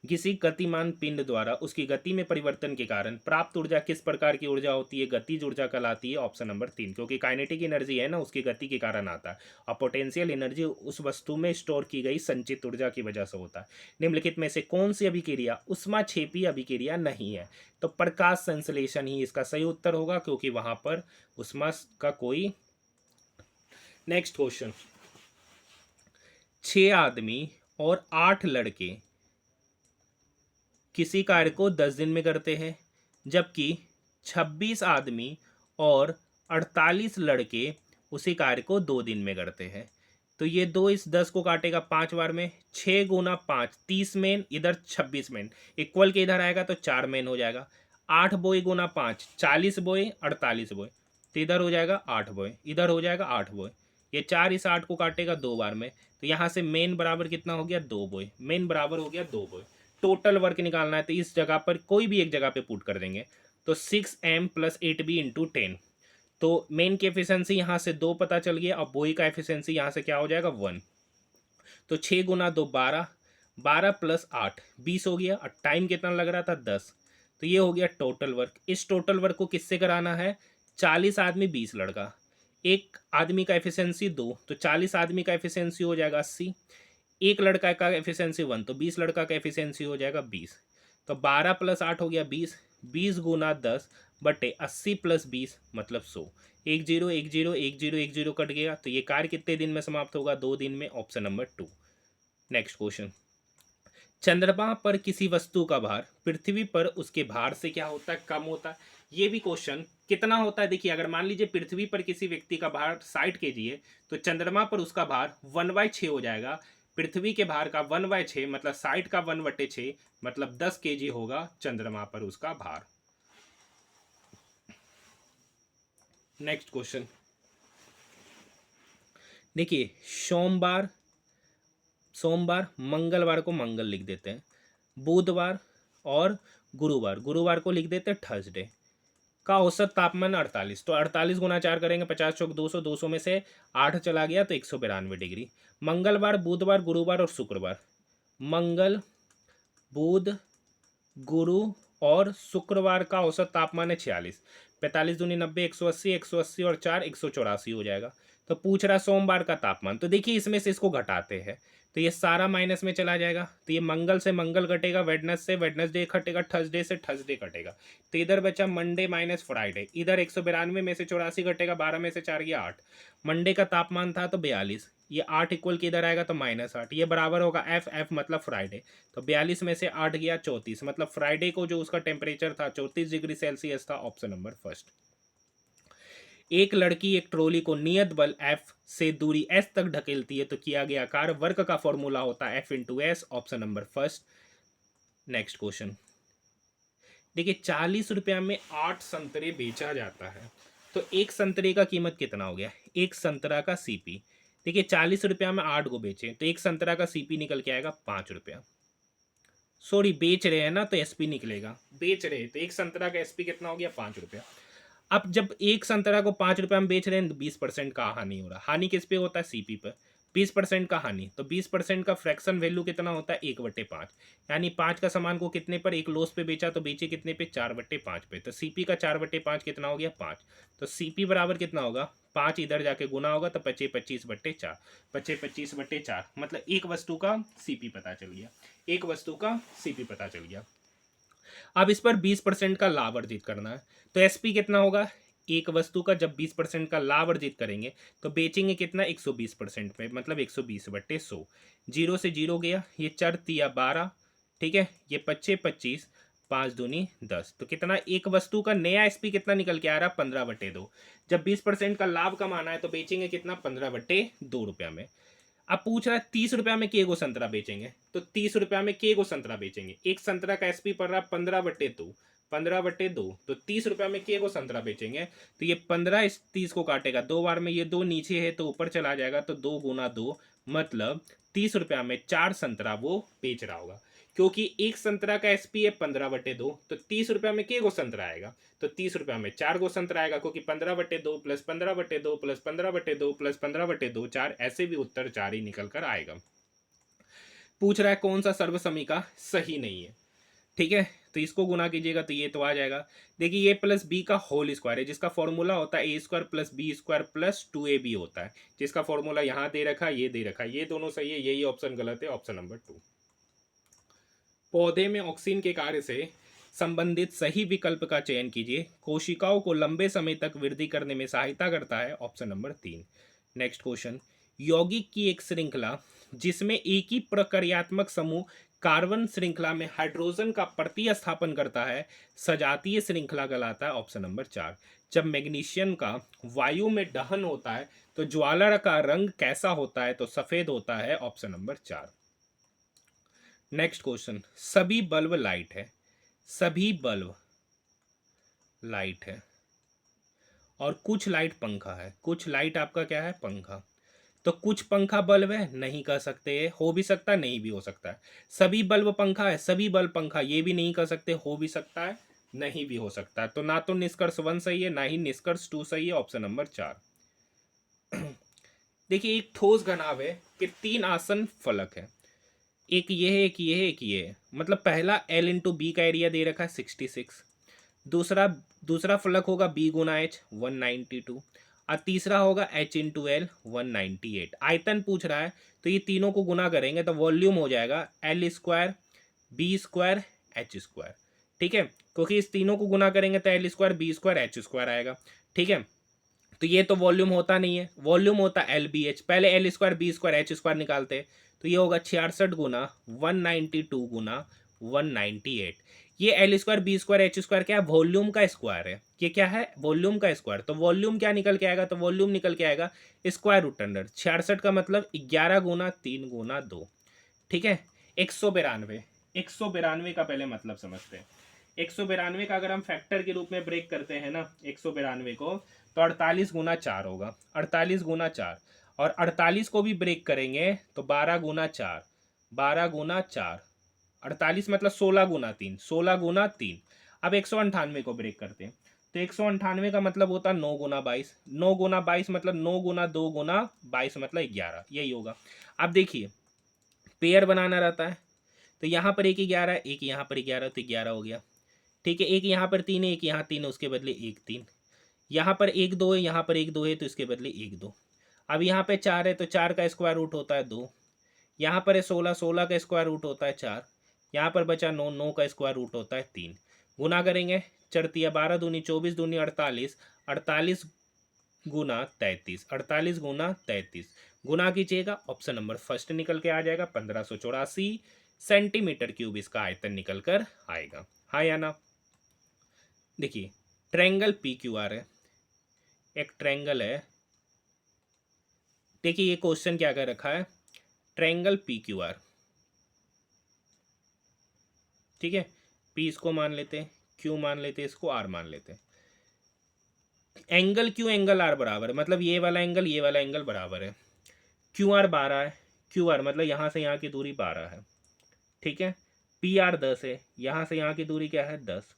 Speaker 1: किसी गतिमान पिंड द्वारा उसकी गति में परिवर्तन के कारण प्राप्त ऊर्जा किस प्रकार की ऊर्जा होती है? गतिज ऊर्जा कहलाती है। ऑप्शन नंबर 3, क्योंकि काइनेटिक एनर्जी है ना, उसकी गति के कारण आता है, और पोटेंशियल एनर्जी उस वस्तु में स्टोर की गई संचित ऊर्जा की वजह से होता है। निम्नलिखित में से कौन सी अभिक्रिया उष्माक्षेपी अभिक्रिया नहीं है? तो प्रकाश संश्लेषण ही इसका सही उत्तर होगा, क्योंकि वहां पर उष्मा का कोई। नेक्स्ट क्वेश्चन, 6 आदमी और 8 लड़के किसी कार्य को 10 दिन में करते हैं, जबकि 26 आदमी और 48 लड़के उसी कार्य को 2 दिन में करते हैं। तो ये 2 इस 10 को काटेगा 5 बार में, 6 गुना 5 30 मेन, इधर 26 मेन, इक्वल के इधर आएगा तो 4 मेन हो जाएगा। 8 बोए गुना 5 40 बोए, 48 बोए, तो इधर हो जाएगा 8 बोए, इधर हो जाएगा 8 बोए। ये 4 इस 8 को काटेगा 2 बार में, तो यहाँ से मेन बराबर कितना हो गया? 2 बोए। मेन बराबर हो गया 2 बोए। टोटल वर्क निकालना है, तो इस जगह पर कोई भी एक जगह पे पुट कर देंगे, तो 6m + 8b × 10। तो मेन की एफिशिएंसी यहाँ से 2 पता चल गया, और बोई का एफिशिएंसी यहाँ से क्या हो जाएगा? 1। तो 6 गुना 2 12, 12 + 8 20 हो गया, और टाइम कितना लग रहा था? 10। तो ये हो गया टोटल वर्क। इस टोटल वर्क को किससे कराना है? 40 आदमी 20 लड़का, एक आदमी का एफिशिएंसी 2, तो 40 आदमी का एफिशिएंसी हो जाएगा 80, एक लड़का का एफिशिएंसी 1, तो 20 लड़का का एफिशिएंसी हो जाएगा 20। तो 12 + 8 हो गया 20, 20 गुना 10 बटे 80 + 20 मतलब 100। 1 0 1 0 1 0 1 0 कट गया, तो ये कार्य कितने दिन में समाप्त होगा? 2 दिन में। Option number 2। नेक्स्ट क्वेश्चन, चंद्रमा पर किसी वस्तु का भार पृथ्वी पर उसके भार से क्या होता है? कम होता है। ये भी क्वेश्चन कितना होता है? देखिए, अगर मान लीजिए पृथ्वी पर किसी व्यक्ति का भार 60 kg है, तो चंद्रमा पर उसका भार 1/6 हो जाएगा। पृथ्वी के भार का 1/6 मतलब 60 का 1/6 मतलब 10 kg होगा चंद्रमा पर उसका भार। नेक्स्ट क्वेश्चन, देखिए, सोमवार सोमवार, मंगलवार को मंगल लिख देते हैं, बुधवार और गुरुवार, गुरुवार को लिख देते हैं थर्सडे, का औसत तापमान 48। तो 48 गुना 4 करेंगे, 50 चौक 200, 200 में से 8 चला गया तो 192 डिग्री। मंगलवार, बुधवार, गुरुवार और शुक्रवार, मंगल, बुध, गुरु और शुक्रवार का औसत तापमान है 46। 45 दूनी 90, 180, 180 और 4 184 हो जाएगा। तो पूछ रहा सोमवार का तापमान, तो देखिए इसमें से इसको घटाते हैं, तो ये सारा माइनस में चला जाएगा, तो ये मंगल से मंगल कटेगा, वेडनेस से वेडनेसडे कटेगा, थर्सडे से थर्सडे कटेगा, तो इधर बचा मंडे माइनस फ्राइडे, इधर 192 में से 84 घटेगा, 12 में से 4 गया 8। मंडे का तापमान था तो 42, ये 8 इक्वल के इधर आएगा तो -8, ये बराबर होगा एफ मतलब फ्राइडे, तो 42 में से 8 गया 34, मतलब फ्राइडे को जो उसका टेम्परेचर था 34 डिग्री सेल्सियस था। Option number first. एक लड़की एक ट्रॉली को नियत बल F से दूरी S तक ढकेलती है, तो किया गया कार्य वर्क का फॉर्मूला होता है F × S। Option number first. Next question, देखिए 40 रुपया में 8 संतरे बेचा जाता है, तो एक संतरे का कीमत कितना हो गया? एक संतरा का CP, देखिए 40 रुपया में 8 को बेचे, तो एक संतरा का CP निकल के आएगा 5 रुपया। सॉरी, बेच रहे हैं ना, तो SP निकलेगा, बेच रहे तो एक संतरा का SP कितना हो गया? 5 रुपया। अब जब एक संतरा को 5 रुपये में बेच रहे हैं तो 20% का हानि हो रहा है। हानि किस पे होता है? CP पर। 20% का हानि, तो 20% का फ्रैक्शन वैल्यू कितना होता है? 1/5, यानी 5 का सामान को कितने पर? एक लॉस पे बेचा, तो बेचे कितने पे? 4/5 पे, तो CP का 4/5 कितना हो गया? 5। तो CP बराबर कितना होगा? 5 इधर जाके गुना होगा तो 25/4, 25/4 मतलब एक वस्तु का CP पता चल गया, एक वस्तु का CP पता चल गया। अब इस पर 20% का लाभ अर्जित करना है, तो SP कितना होगा? एक वस्तु का जब 20% का लाभ अर्जित करेंगे तो बेचेंगे कितना? 120% पे, मतलब 120/100। 0 से 0 गया, ये 4 तिया 12, ठीक है, ये 25 25, 5 दूनी 10, तो कितना? एक वस्तु का नया SP कितना निकल के आ रहा? 15/2। जब 20% का लाभ कमाना है तो बेचेंगे कितना? 15/2 रुपया में। अब पूछ रहा है 30 रुपया में के गो संतरा बेचेंगे, तो 30 रुपया में के गो संतरा बेचेंगे, एक संतरा का SP पड़ रहा है 15/2, 15/2, तो 30 रुपया में के गो संतरा बेचेंगे, तो ये 15 इस 30 को काटेगा 2 बार में, ये 2 नीचे है तो ऊपर चला जाएगा, तो 2 गुना 2 मतलब 30 रुपया में 4 संतरा वो बेच रहा होगा। क्योंकि एक संतरा का SP है 15/2, तो 30 रुपया में के गो संतरा आएगा? तो 30 रुपया में 4 गो संतरा आएगा, क्योंकि 15/2 + 15/2 + 15/2 + 15/2 4, ऐसे भी उत्तर 4 ही निकल कर आएगा। पूछ रहा है कौन सा सर्वसमिका सही नहीं है। ठीक है, तो इसको गुना कीजिएगा तो ये तो आ जाएगा। देखिए ये प्लस बी का होल स्क्वायर है, जिसका फॉर्मूला होता है A square plus B square plus 2ab होता है, जिसका फॉर्मूला यहाँ दे रखा है, ये दे रखा है, ये दोनों सही है, यही ऑप्शन गलत है, ऑप्शन नंबर 2। पौधे में ऑक्सीजन के कार्य से संबंधित सही विकल्प का चयन कीजिए, कोशिकाओं को लंबे समय तक वृद्धि करने में सहायता करता है, ऑप्शन नंबर 3। नेक्स्ट क्वेश्चन, यौगिक की एक श्रृंखला जिसमें एक ही प्रक्रियात्मक समूह कार्बन श्रृंखला में हाइड्रोजन का प्रतिस्थापन करता है सजातीय श्रृंखला कहलाता है, ऑप्शन नंबर 4। जब मैग्नीशियम का वायु में दहन होता है तो ज्वाला का रंग कैसा होता है, तो सफेद होता है, ऑप्शन नंबर 4। नेक्स्ट क्वेश्चन, सभी बल्ब लाइट है, सभी बल्ब लाइट है और कुछ लाइट पंखा है, कुछ लाइट आपका क्या है, पंखा। तो कुछ पंखा बल्ब है, नहीं कह सकते, हो भी सकता है नहीं भी हो सकता है। सभी बल्ब पंखा है, सभी बल्ब पंखा, ये भी नहीं कह सकते, हो भी सकता है नहीं भी हो सकता है। तो ना तो निष्कर्ष 1 सही है, ना ही निष्कर्ष 2 सही है, ऑप्शन नंबर 4। देखिए एक ठोस घनाभ है कि 3 आसन फलक है, एक ये है, एक ये है, एक ये है। मतलब पहला L इंटू बी का एरिया दे रखा है 66, दूसरा दूसरा फलक होगा बी गुना एच 192, और तीसरा होगा एच इंटू एल 198। आयतन पूछ रहा है तो ये तीनों को गुना करेंगे तो वॉल्यूम हो जाएगा L square B square H square. ठीक है, क्योंकि इस तीनों को गुना करेंगे तो L square B square H square आएगा। ठीक है, तो ये तो वॉल्यूम होता नहीं है, वॉल्यूम होता है एल बी एच। पहले L square B square H square निकालते हैं, तो ये होगा 66 गुना 192 गुना 198। ये L square B square H square क्या है, वॉल्यूम का स्क्वायर है। ये क्या है, वॉल्यूम का स्क्वायर। तो वॉल्यूम क्या निकल के आएगा, तो वॉल्यूम निकल के आएगा स्क्वायर रूट अंडर 66 का मतलब 11 गुना 3 गुना 2। ठीक है, 192, 192 का पहले मतलब समझते हैं। 192 का अगर हम फैक्टर के रूप में ब्रेक करते हैं ना 192 को, तो 48 गुना 4 होगा, 48 गुना 4। और 48 को भी ब्रेक करेंगे तो 12 गुना 4, 12 गुना 4, 48 मतलब 16 गुना 3, 16 गुना 3। अब 198 को ब्रेक करते हैं तो 198 का मतलब होता है 9 गुना 22, 9 गुना 22 मतलब 9 गुना 2 गुना 22 मतलब 11, यही होगा। अब देखिए पेयर बनाना रहता है तो यहाँ पर एक 11, एक यहाँ पर 11, तो 11 हो गया। ठीक है, एक यहाँ पर 3 है, एक यहाँ 3 है, उसके बदले 1 3। यहाँ पर 1 2 है, यहाँ पर 1 2 है, तो इसके बदले 1 2। अब यहाँ पे 4 है तो 4 का स्क्वायर रूट होता है 2। यहाँ पर है 16, 16 का स्क्वायर रूट होता है 4। यहाँ पर बचा 9, 9 का स्क्वायर रूट होता है 3। गुना करेंगे, चढ़ती है 12 दूनी 24 दूनी 48, 48 गुना 33, 48 गुना 33। गुना कीजिएगा, ऑप्शन नंबर फर्स्ट निकल के आ जाएगा, 1584 सेंटीमीटर क्यूब इसका आयतन निकल कर आएगा। हाँ या ना। देखिए ट्रायंगल पी क्यू आर है, एक ट्रायंगल है। देखिए ये क्वेश्चन क्या कर रखा है, ट्रायंगल पी क्यू आर। ठीक है, पी इसको मान लेते हैं, क्यू मान लेते हैं, इसको आर मान लेते हैं। एंगल क्यू एंगल आर बराबर है, मतलब ये वाला एंगल ये वाला एंगल बराबर है। क्यू आर 12 है, क्यू आर मतलब यहाँ से यहाँ की दूरी 12 है। ठीक है, पी आर 10 है, यहाँ से यहाँ की दूरी क्या है 10।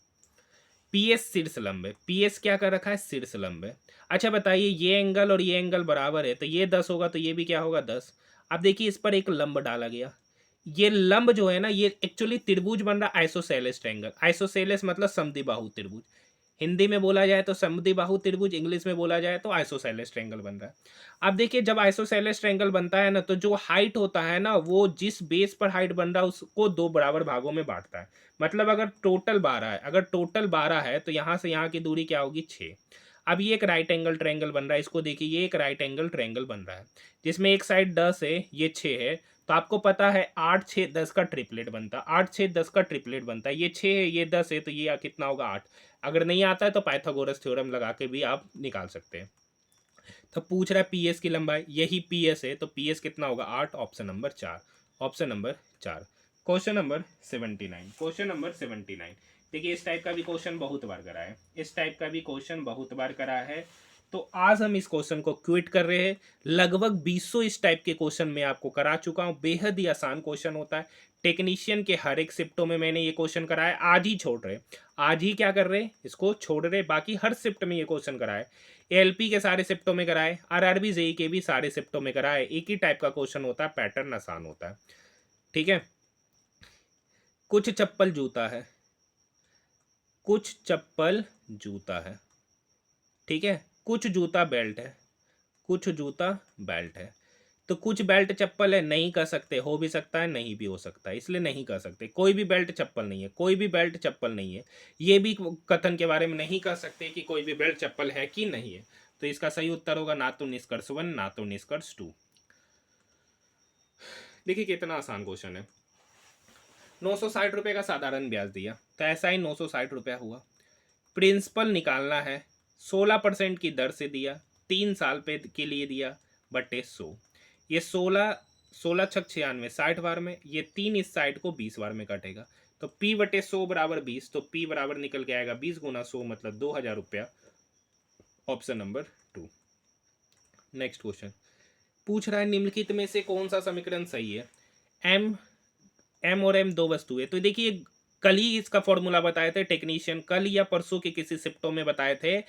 Speaker 1: पी एस शीर्ष लंब है, पी एस क्या कर रखा है, शीर्ष लंब है। अच्छा बताइए ये एंगल और ये एंगल बराबर है तो ये 10 होगा तो ये भी क्या होगा 10। अब देखिए इस पर एक लंब डाला गया, ये लंब जो है ना ये एक्चुअली त्रिभुज बन रहा है, आइसोसेलेस ट्रायंगल। आइसोसेलेस मतलब समद्विबाहु त्रिभुज, हिंदी में बोला जाए तो समद्विबाहु त्रिभुज, इंग्लिश में बोला जाए तो आइसोसेलेस ट्रायंगल बन रहा है। अब देखिए जब आइसोसेलेस ट्रायंगल बनता है ना तो जो हाइट होता है ना वो जिस बेस पर हाइट बन रहा है उसको दो बराबर भागों में बांटता है। मतलब अगर टोटल 12 है, अगर टोटल 12 है तो यहाँ से यहाँ की दूरी क्या होगी 6। अब ये एक राइट एंगल ट्रायंगल बन रहा है, इसको देखिए ये एक राइट एंगल ट्रायंगल बन रहा है जिसमें एक साइड 10 है ये 6 है। तो आपको पता है 8 6 10 का ट्रिपलेट बनता है, 8 6 10 का ट्रिपलेट बनता है। ये 6 है ये 10 है तो ये कितना होगा 8। अगर नहीं आता है तो पाइथागोरस थ्योरम लगा के भी आप निकाल सकते हैं। तो पूछ रहा है पी एस की लंबाई, यही पी एस है तो पी एस कितना होगा 8, option number 4, option number 4। Question number 79, question number 79। देखिए इस टाइप का भी क्वेश्चन बहुत बार करा है, इस टाइप का भी क्वेश्चन बहुत बार करा है। तो आज हम इस क्वेश्चन को क्विट कर रहे हैं। लगभग 200 इस टाइप के क्वेश्चन मैं आपको करा चुका हूं, बेहद ही आसान क्वेश्चन होता है। टेक्नीशियन के हर एक शिफ्टों में मैंने ये क्वेश्चन कराया, आज ही छोड़ रहे, आज ही क्या कर रहे इसको छोड़ रहे, बाकी हर शिफ्ट में ये क्वेश्चन कराए। एलपी के सारे शिफ्टों में कराए, आरआरबी जेई के भी सारे शिफ्टों में कराए। एक ही टाइप का क्वेश्चन होता है, पैटर्न आसान होता है। ठीक है। कुछ चप्पल जूता है, कुछ चप्पल जूता है, ठीक है। कुछ जूता बेल्ट है, कुछ जूता बेल्ट है। तो कुछ बेल्ट चप्पल है, नहीं कर सकते, हो भी सकता है नहीं भी हो सकता है, इसलिए नहीं कर सकते। कोई भी बेल्ट चप्पल नहीं है, कोई भी बेल्ट चप्पल नहीं है, ये भी कथन के बारे में नहीं कर सकते कि कोई भी बेल्ट चप्पल है कि नहीं है। तो इसका सही उत्तर होगा ना तो निष्कर्ष 1 ना तो निष्कर्ष 2। देखिए कितना आसान क्वेश्चन है। 960 रुपये का साधारण ब्याज दिया, तो ऐसा ही 960 रुपया हुआ। प्रिंसिपल निकालना है, 16% की दर से दिया, 3 साल पे के लिए दिया, बटे 100। ये 16 16 छक 96, 60 बार में, ये 3 इस साइड को 20 बार में कटेगा। तो P बटे 100 बराबर 20, तो P बराबर निकल के आएगा 20 गुना 100 मतलब 2000 रुपया। Option number 2। नेक्स्ट क्वेश्चन पूछ रहा है निम्नलिखित में से कौन सा समीकरण सही है। एम एम और एम दो वस्तु है। तो देखिए कल ही इसका फॉर्मूला बताए थे टेक्नीशियन, कल या परसों के किसी शिफ्टों में बताए थे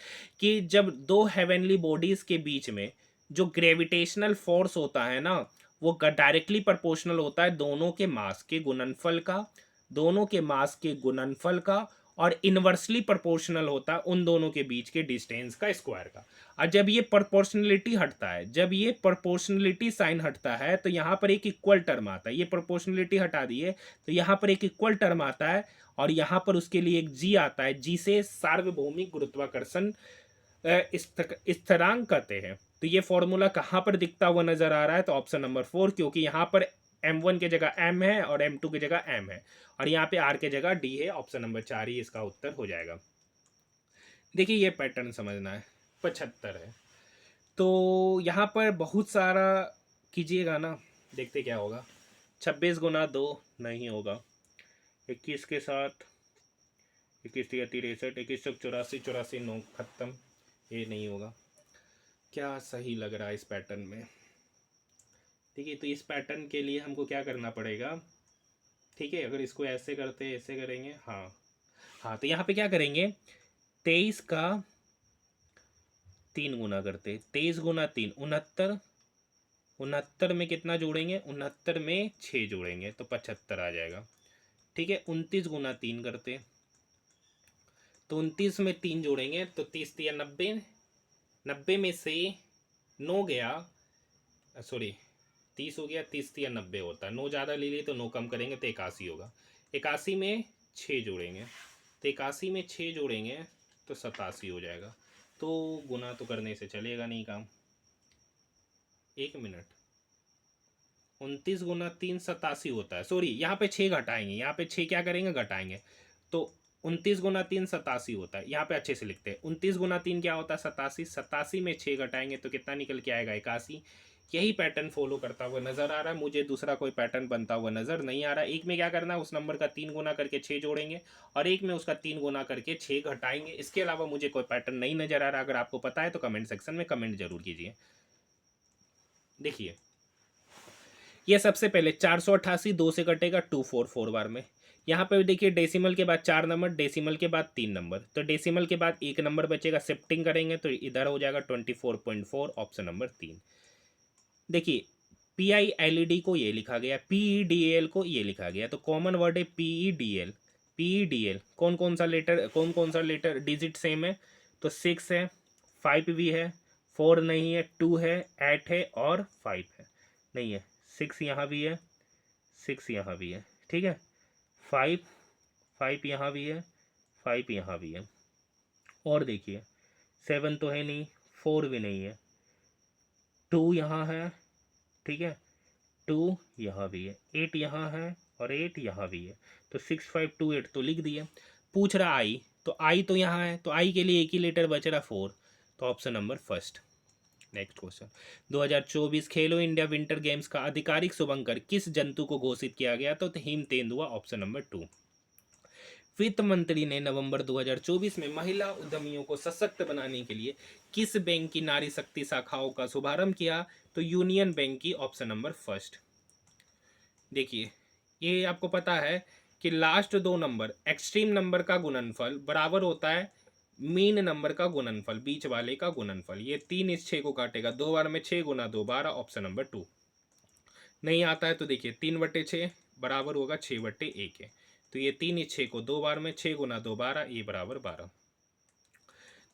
Speaker 1: कि जब दो हेवनली बॉडीज के बीच में जो ग्रेविटेशनल फोर्स होता है ना, वो डायरेक्टली प्रोपोर्शनल होता है दोनों के मास के गुणनफल का, दोनों के मास के गुणनफल का, और इनवर्सली प्रोपोर्शनल होता है उन दोनों के बीच के डिस्टेंस का स्क्वायर का। और जब ये प्रोपोर्शनलिटी हटता है, जब ये प्रोपोर्शनलिटी साइन हटता है, तो यहाँ पर एक इक्वल टर्म आता है। ये प्रोपोर्शनलिटी हटा दिए तो यहाँ पर एक इक्वल टर्म आता है, और यहाँ पर उसके लिए एक जी आता है, जी से सार्वभौमिक गुरुत्वाकर्षण स्थिरांक कहते हैं। तो ये फॉर्मूला कहाँ पर दिखता हुआ नजर आ रहा है, तो ऑप्शन नंबर 4, क्योंकि यहाँ पर M1 की जगह M है और M2 की जगह M है, और यहाँ पे R की जगह D है। ऑप्शन नंबर 4 ही इसका उत्तर हो जाएगा। देखिए ये पैटर्न समझना है, 75 है, तो यहाँ पर बहुत सारा कीजिएगा ना, देखते क्या होगा। 26 गुना 2 नहीं होगा, 21 के साथ 21 या 63, 21 84, 84 9 खत्म, ये नहीं होगा। क्या सही लग रहा है इस पैटर्न में। ठीक है, तो इस पैटर्न के लिए हमको क्या करना पड़ेगा। ठीक है, अगर इसको ऐसे करते ऐसे करेंगे, हाँ हाँ, तो यहाँ पे क्या करेंगे, 23 का 3 गुना करते, 23 गुना 3 69, 69 में कितना जोड़ेंगे, 69 में 6 जोड़ेंगे तो 75 आ जाएगा। ठीक है, 29 गुना 3 करते, तो 29 में 3 जोड़ेंगे तो 30 या 90, 90 में से 9 गया, सॉरी 30 हो गया, 30 या 90 होता है, 9 ज़्यादा ले लिए तो 9 कम करेंगे तो 81 होगा। 81 में 6 जोड़ेंगे, तो 81 में 6 जोड़ेंगे तो 87 हो जाएगा। तो गुना तो करने से चलेगा नहीं काम। 1 मिनट, 29 गुना 3 87 होता है, सॉरी यहाँ पे 6 घटाएंगे, यहाँ पे 6 क्या करेंगे घटाएंगे, तो 29 गुना 3 87 होता है। यहाँ पे अच्छे से लिखते हैं, 29 गुना 3 क्या होता है 87, 87 में 6 घटाएंगे तो कितना निकल के आएगा 81। यही पैटर्न फॉलो करता हुआ नजर आ रहा है मुझे, दूसरा कोई पैटर्न बनता हुआ नजर नहीं आ रहा। एक में क्या करना है, उस नंबर का 3 गुना करके 6 जोड़ेंगे, और एक में उसका 3 गुना करके 6 घटाएंगे। इसके अलावा मुझे कोई पैटर्न नहीं नजर आ रहा। अगर आपको पता है तो कमेंट सेक्शन में कमेंट जरूर कीजिए। देखिए ये सबसे पहले 488 2 से कटेगा 244 बार में। यहाँ पे देखिए डेसिमल के बाद 4 नंबर, डेसिमल के बाद 3 नंबर, तो डेसिमल के बाद 1 नंबर बचेगा, शिफ्टिंग करेंगे तो इधर हो जाएगा 24.4, ऑप्शन नंबर 3। देखिए PILED को ये लिखा गया, PEDAL को ये लिखा गया, तो कॉमन वर्ड है PEDL। PEDL कौन कौन सा लेटर डिजिट सेम है, तो 6 है, 5 भी है, 4 नहीं है, 2 है, 8 है और 5 है, नहीं है, 6 यहाँ भी है, 6 यहाँ भी है, ठीक है, 5 5 यहाँ भी है, 5 यहाँ भी है, और देखिए 7 तो है नहीं, 4 भी नहीं है, 2 यहाँ है, ठीक है, 2 यहाँ भी है, 8 यहाँ है और 8 यहाँ भी है, तो 6 5 2 8 तो लिख दिए। पूछ रहा आई, तो आई तो यहाँ है, तो आई के लिए एक ही लेटर बच रहा 4, तो option number first. Next question, 2024 खेलो इंडिया विंटर गेम्स का आधिकारिक शुभंकर किस जंतु को घोषित किया गया, तो हिम तेंदुआ, ऑप्शन नंबर 2। वित्त मंत्री ने नवंबर 2024 में महिला उद्यमियों को सशक्त बनाने के लिए किस बैंक की नारी शक्ति शाखाओं का शुभारंभ किया, तो यूनियन बैंक की, ऑप्शन नंबर फर्स्ट। देखिए ये आपको पता है कि लास्ट 2 नंबर एक्सट्रीम नंबर का गुणनफल बराबर होता है मीन नंबर का गुणनफल, बीच वाले का गुणनफल। ये 3 इस 6 को काटेगा, 2 बार में 6 गुना 2 12, ऑप्शन नंबर 2। नहीं आता है तो देखिए 3/6, बराबर होगा 6/1 है। तो ये 3 इस 6 को 2 बार में, 6 गुना 2 12, ए बराबर 12।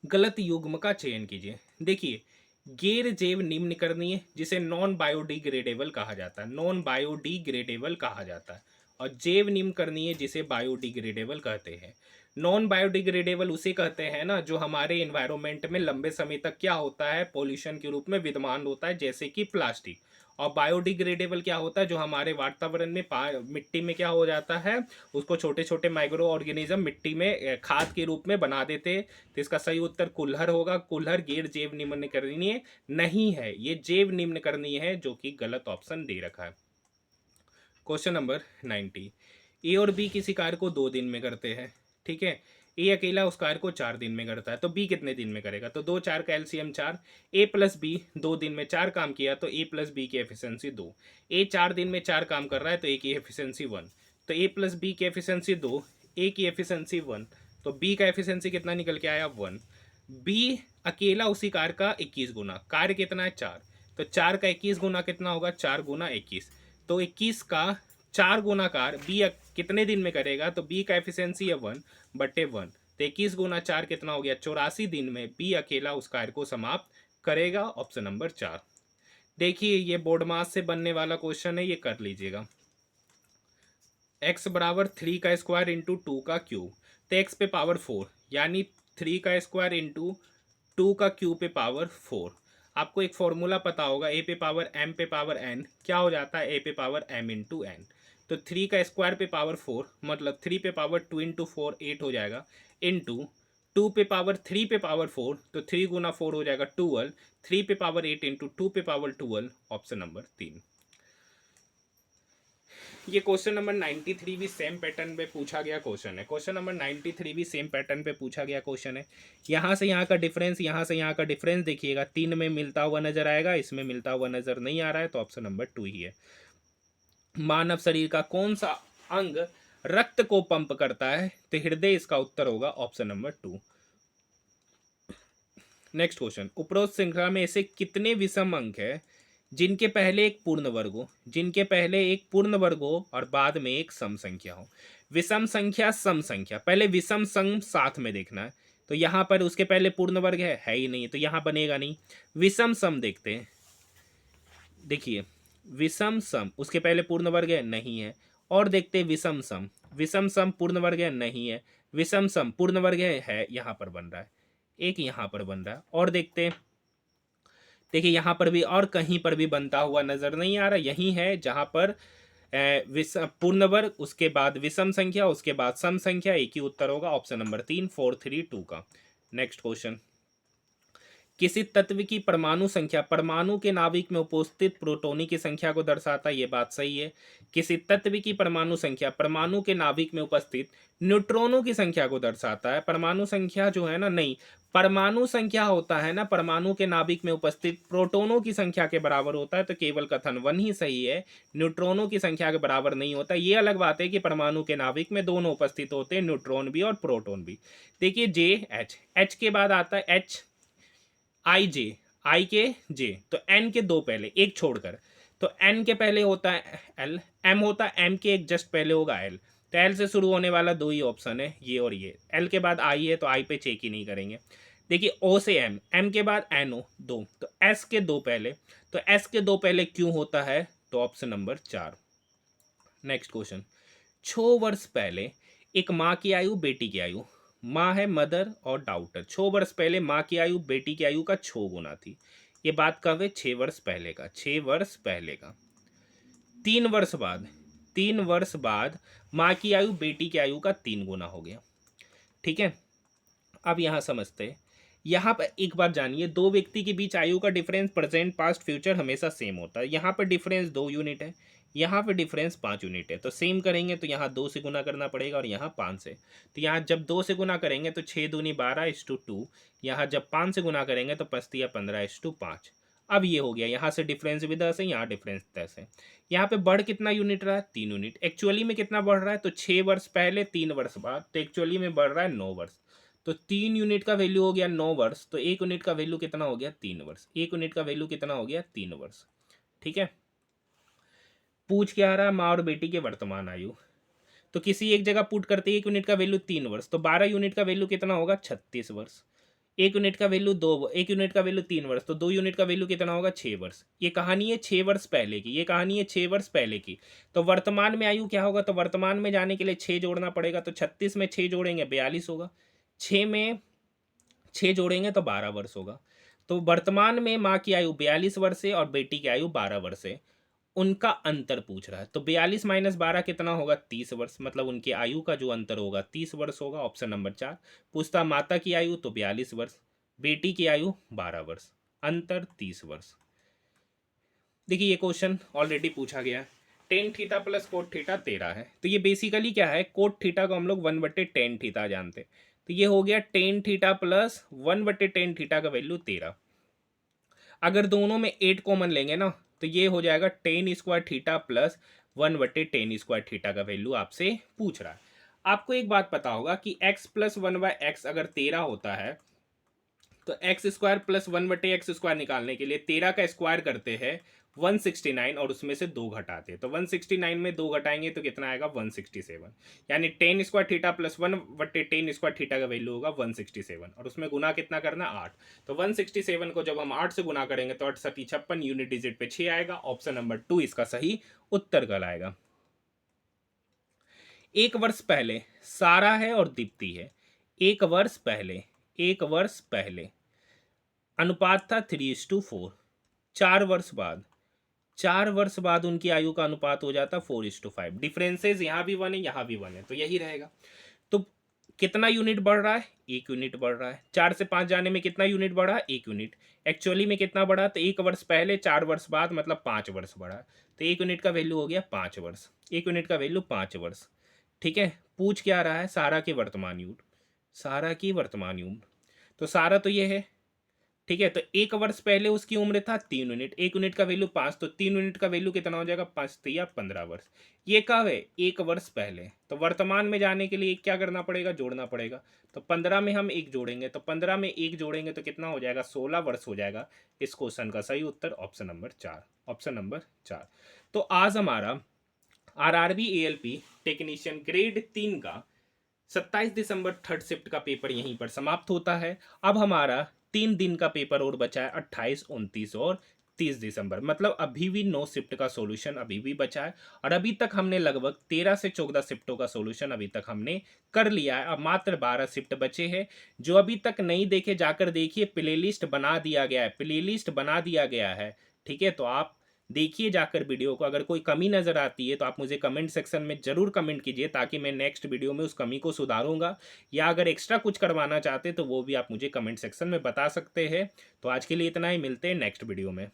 Speaker 1: गलत युग्म का चयन कीजिए। देखिए, गैर जैव निम्नकरणीय जिसे नॉन बायोडिग्रेडेबल कहा जाता है, नॉन बायोडिग्रेडेबल कहा जाता है, और जैव निम्नकरणीय जिसे बायोडिग्रेडेबल कहते हैं। नॉन बायोडिग्रेडेबल उसे कहते हैं ना जो हमारे एनवायरनमेंट में लंबे समय तक क्या होता है, पॉल्यूशन के रूप में विद्यमान होता है, जैसे कि प्लास्टिक। और बायोडिग्रेडेबल क्या होता है, जो हमारे वातावरण में मिट्टी में क्या हो जाता है, उसको छोटे छोटे माइक्रो ऑर्गेनिज्म मिट्टी में खाद के रूप में बना देते। तो इसका सही उत्तर कुल्हड़ होगा। कुल्हड़ गैर जैव निम्नकरणीय नहीं है, ये जैव निम्नकरणीय है, जो कि गलत ऑप्शन दे रखा है। Question number 90। ए और बी किसी कार्य को 2 दिन में करते हैं, ठीक है। ए अकेला उस कार्य को 4 दिन में करता है, तो बी कितने दिन में करेगा? तो 2 4 का एलसीएम 4। ए प्लस बी 2 दिन में 4 काम किया, तो ए प्लस बी की एफिशिएंसी 2। ए 4 दिन में 4 काम कर रहा है, तो ए की एफिशिएंसी 1। तो ए प्लस बी की एफिशिएंसी 2, ए की एफिशिएंसी 1, तो बी का एफिशिएंसी कितना निकल के आया? 1। बी अकेला उसी कार्य का 21 गुना, कार्य कितना है? 4। तो 4 का 21 गुना कितना होगा? 4 गुना 21। तो 21 का 4 गुणाकार बी कितने दिन में करेगा? तो बी का एफिशिएंसी है 1/1। तो 21 गुना 4 कितना हो गया? 84 दिन में बी अकेला उस कार्य को समाप्त करेगा। Option number 4। देखिए, ये बोर्ड मास से बनने वाला क्वेश्चन है, ये कर लीजिएगा। x बराबर 3 का स्क्वायर इंटू 2 का क्यूब, तो x पे पावर 4, यानी 3 का स्क्वायर इंटू 2 का क्यूब पे पावर 4। आपको एक फॉर्मूला पता होगा, ए पे पावर m पे पावर n क्या हो जाता है? ए पे पावर m इंटू n। तो 3 का स्क्वायर पे पावर 4 मतलब 3 पे पावर 2 इंटू 4 8 हो जाएगा, इंटू 2 पे पावर 3 पे पावर 4, तो 3 गुना 4 हो जाएगा 12। 3 पे पावर 8 इंटू 2 पे पावर 12। Option number 3। ये क्वेश्चन नंबर 93 भी सेम पैटर्न पे पूछा गया क्वेश्चन है। क्वेश्चन नंबर 93 भी सेम पैटर्न पे पूछा गया क्वेश्चन है। यहाँ से यहाँ का डिफरेंस, यहाँ से यहाँ का डिफरेंस देखिएगा, 3 में मिलता हुआ नजर आएगा, इसमें मिलता हुआ नजर नहीं आ रहा है, तो ऑप्शन नंबर 2 ही है। मानव शरीर का कौन सा अंग रक्त को पंप करता है? तो हृदय इसका उत्तर होगा, ऑप्शन नंबर 2। नेक्स्ट क्वेश्चन, उपरोक्त श्रृंखला में ऐसे कितने विषम अंक है जिनके पहले एक पूर्ण वर्ग हो, जिनके पहले एक पूर्ण वर्ग हो और बाद में एक सम संख्या हो? विषम संख्या, सम संख्या, पहले विषम सम साथ में देखना है। तो यहाँ पर उसके पहले पूर्ण वर्ग है ही नहीं, तो यहाँ बनेगा नहीं। विषम सम देखते हैं, देखिए विषम सम उसके पहले पूर्ण वर्ग है, नहीं है। और देखते हैं विषम सम, विषम सम पूर्ण वर्ग है, नहीं है। विषम सम पूर्ण वर्ग है, यहाँ पर बन रहा है, एक यहाँ पर बन रहा है। और देखते हैं, देखिए यहाँ पर भी और कहीं पर भी बनता हुआ नजर नहीं आ रहा, यही है जहाँ पर पूर्ण वर्ग, उसके बाद विषम संख्या, उसके बाद सम संख्या, एक ही उत्तर होगा, ऑप्शन नंबर 3 4 3 2 का। नेक्स्ट क्वेश्चन, किसी तत्व की परमाणु संख्या परमाणु के नाभिक में उपस्थित प्रोटॉनों की संख्या को दर्शाता है, ये बात सही है। किसी तत्व की परमाणु संख्या परमाणु के नाभिक में उपस्थित न्यूट्रॉनों की संख्या को दर्शाता है। परमाणु संख्या जो है ना, नहीं, परमाणु संख्या होता है ना, परमाणु के नाभिक में उपस्थित प्रोटॉनों की संख्या के बराबर होता है, तो केवल कथन 1 ही सही है, न्यूट्रॉनों की संख्या के बराबर नहीं होता। ये अलग बात है कि परमाणु के नाभिक में दोनों उपस्थित होते हैं, न्यूट्रॉन भी और प्रोटॉन भी। देखिए जे एच के बाद आता है एच आई जे, आई के जे, तो एन के दो पहले, एक छोड़कर, तो एन के पहले होता है एल, एम होता है एम के एक जस्ट पहले होगा एल। तो एल से शुरू होने वाला 2 ही ऑप्शन है, ये और ये। एल के बाद आई है, तो आई पे चेक ही नहीं करेंगे। देखिए ओ से एम, एम के बाद एन ओ 2, तो एस के 2 पहले, तो एस के 2 पहले क्यों होता है? तो ऑप्शन नंबर 4। नेक्स्ट क्वेश्चन, 6 वर्ष पहले एक माँ की आयु बेटी की आयु, माँ है मदर और डाउटर, 6 वर्ष पहले माँ की आयु बेटी की आयु का 6 गुना थी। ये बात कब है? 6 वर्ष पहले का, 6 वर्ष पहले का। 3 वर्ष बाद, 3 वर्ष बाद माँ की आयु बेटी की आयु का 3 गुना हो गया, ठीक है। अब यहाँ समझते हैं, यहाँ पर एक बार जानिए, दो व्यक्ति के बीच आयु का डिफरेंस प्रेजेंट पास्ट फ्यूचर हमेशा सेम होता है। यहाँ पर डिफरेंस 2 यूनिट है, यहाँ पे डिफरेंस 5 यूनिट है, तो सेम करेंगे तो यहाँ 2 से गुना करना पड़ेगा और यहाँ 5 से। तो यहाँ जब 2 से गुना करेंगे तो 6 दूनी 12:2, यहाँ जब 5 से गुना करेंगे तो 5 15:5। अब ये हो गया, यहाँ से डिफरेंस भी 10 है, यहाँ डिफरेंस 10 है। यहाँ पे बढ़ कितना यूनिट रहा है? 3 यूनिट। एक्चुअली में कितना बढ़ रहा है? तो 6 वर्ष पहले 3 वर्ष बाद, तो एक्चुअली में बढ़ रहा है 9 वर्ष। तो 3 यूनिट का वैल्यू हो गया 9 वर्ष, तो 1 यूनिट का वैल्यू कितना हो गया? 3 वर्ष। 1 यूनिट का वैल्यू कितना हो गया? 3 वर्ष, ठीक है। पूछ क्या रहा है, माँ और बेटी के वर्तमान आयु। तो किसी एक जगह पुट करते हैं 1 यूनिट का वैल्यू 3 वर्ष, तो 12 यूनिट का वैल्यू कितना होगा 36 वर्ष। 1 यूनिट का वैल्यू 1 यूनिट का वैल्यू 3 वर्ष, तो 2 यूनिट का वैल्यू कितना होगा 6 वर्ष। ये कहानी है 6 वर्ष पहले की, ये कहानी है 6 वर्ष पहले की। तो वर्तमान में आयु क्या होगा, तो वर्तमान में जाने के लिए 6 जोड़ना पड़ेगा, तो 36 में 6 जोड़ेंगे 42 होगा, 6 में 6 जोड़ेंगे तो 12 वर्ष होगा। तो वर्तमान में माँ की आयु 42 वर्ष है और बेटी की आयु 12 वर्ष है। उनका अंतर पूछ रहा है, तो 42 माइनस 12 कितना होगा 30 वर्ष, मतलब उनकी आयु का जो अंतर होगा 30 वर्ष होगा। Option number 4। पूछता माता की आयु, तो 42 वर्ष, बेटी की आयु 12 वर्ष, अंतर 30 वर्ष। देखिए ये क्वेश्चन ऑलरेडी पूछा गया है। Tan theta plus cot theta 13 है, तो ये बेसिकली क्या है, कोट थीटा को हम लोग 1/10 थीटा जानते हैं, तो ये हो गया टेन थीटा प्लस 1/10 थीटा का वैल्यू 13। अगर दोनों में 8 कॉमन लेंगे ना, तो ये हो जाएगा ten square theta plus 1/10 square theta का वैल्यू आपसे पूछ रहा है। आपको एक बात पता होगा कि x प्लस 1/x अगर 13 होता है, तो एक्स स्क्वायर प्लस 1/x² निकालने के लिए 13 का स्क्वायर करते हैं 169 और उसमें से 2 घटाते हैं, तो 169 में 2 घटाएंगे तो कितना आएगा 167। यानी ten square theta plus 1/10 square theta का वैल्यू होगा 167 और उसमें गुना कितना करना 8। तो 167 को जब हम 8 से गुना करेंगे तो 8 सती 56, यूनिट डिजिट पे 6 आएगा। ऑप्शन नंबर 2 इसका सही उत्तर कहलाएगा। 1 वर्ष पहले सारा है और दीप्ति है। 1 वर्ष पहले अनुपात था 3:4। 4 वर्ष बाद उनकी आयु का अनुपात हो जाता 4:5। डिफरेंसेस यहाँ भी 1 है, यहाँ भी 1 है, तो यही रहेगा। तो कितना यूनिट बढ़ रहा है, 1 यूनिट बढ़ रहा है। 4 से 5 जाने में कितना यूनिट बढ़ा, 1 यूनिट। एक्चुअली में कितना बढ़ा, तो 1 वर्ष पहले 4 वर्ष बाद मतलब 5 वर्ष बढ़ा, तो 1 यूनिट का वैल्यू हो गया 5 वर्ष। 1 यूनिट का वैल्यू 5 वर्ष। ठीक है, पूछ क्या रहा है, सारा की वर्तमान युग। सारा की वर्तमान युग, तो सारा तो ये है। ठीक है, तो 1 वर्ष पहले उसकी उम्र था 3 यूनिट, 1 यूनिट का वैल्यू 5, तो 3 यूनिट का वैल्यू कितना हो जाएगा 5 या 15 वर्ष। ये कब है, 1 वर्ष पहले। तो वर्तमान में जाने के लिए क्या करना पड़ेगा, जोड़ना पड़ेगा। तो 15 में हम 1 जोड़ेंगे, तो 15 में 1 जोड़ेंगे तो कितना हो जाएगा 16 वर्ष हो जाएगा। इस क्वेश्चन का सही उत्तर ऑप्शन नंबर 4। Option number 4। तो आज हमारा RRB ALP टेक्नीशियन ग्रेड 3 का 27 दिसंबर थर्ड शिफ्ट का पेपर यहीं पर समाप्त होता है। अब हमारा 3 दिन का पेपर और बचा है, 28, 29 और 30 दिसंबर। मतलब अभी भी 9 शिफ्ट का सॉल्यूशन अभी भी बचा है और अभी तक हमने लगभग 13 से 14 शिफ्टों का सॉल्यूशन अभी तक हमने कर लिया है। अब मात्र 12 शिफ्ट बचे हैं। जो अभी तक नहीं देखे जाकर देखिए, प्लेलिस्ट बना दिया गया है, प्लेलिस्ट बना दिया गया है। ठीक है, तो आप देखिए जाकर वीडियो को। अगर कोई कमी नज़र आती है तो आप मुझे कमेंट सेक्शन में ज़रूर कमेंट कीजिए, ताकि मैं नेक्स्ट वीडियो में उस कमी को सुधारूंगा। या अगर एक्स्ट्रा कुछ करवाना चाहते तो वो भी आप मुझे कमेंट सेक्शन में बता सकते हैं। तो आज के लिए इतना ही, मिलते हैं नेक्स्ट वीडियो में।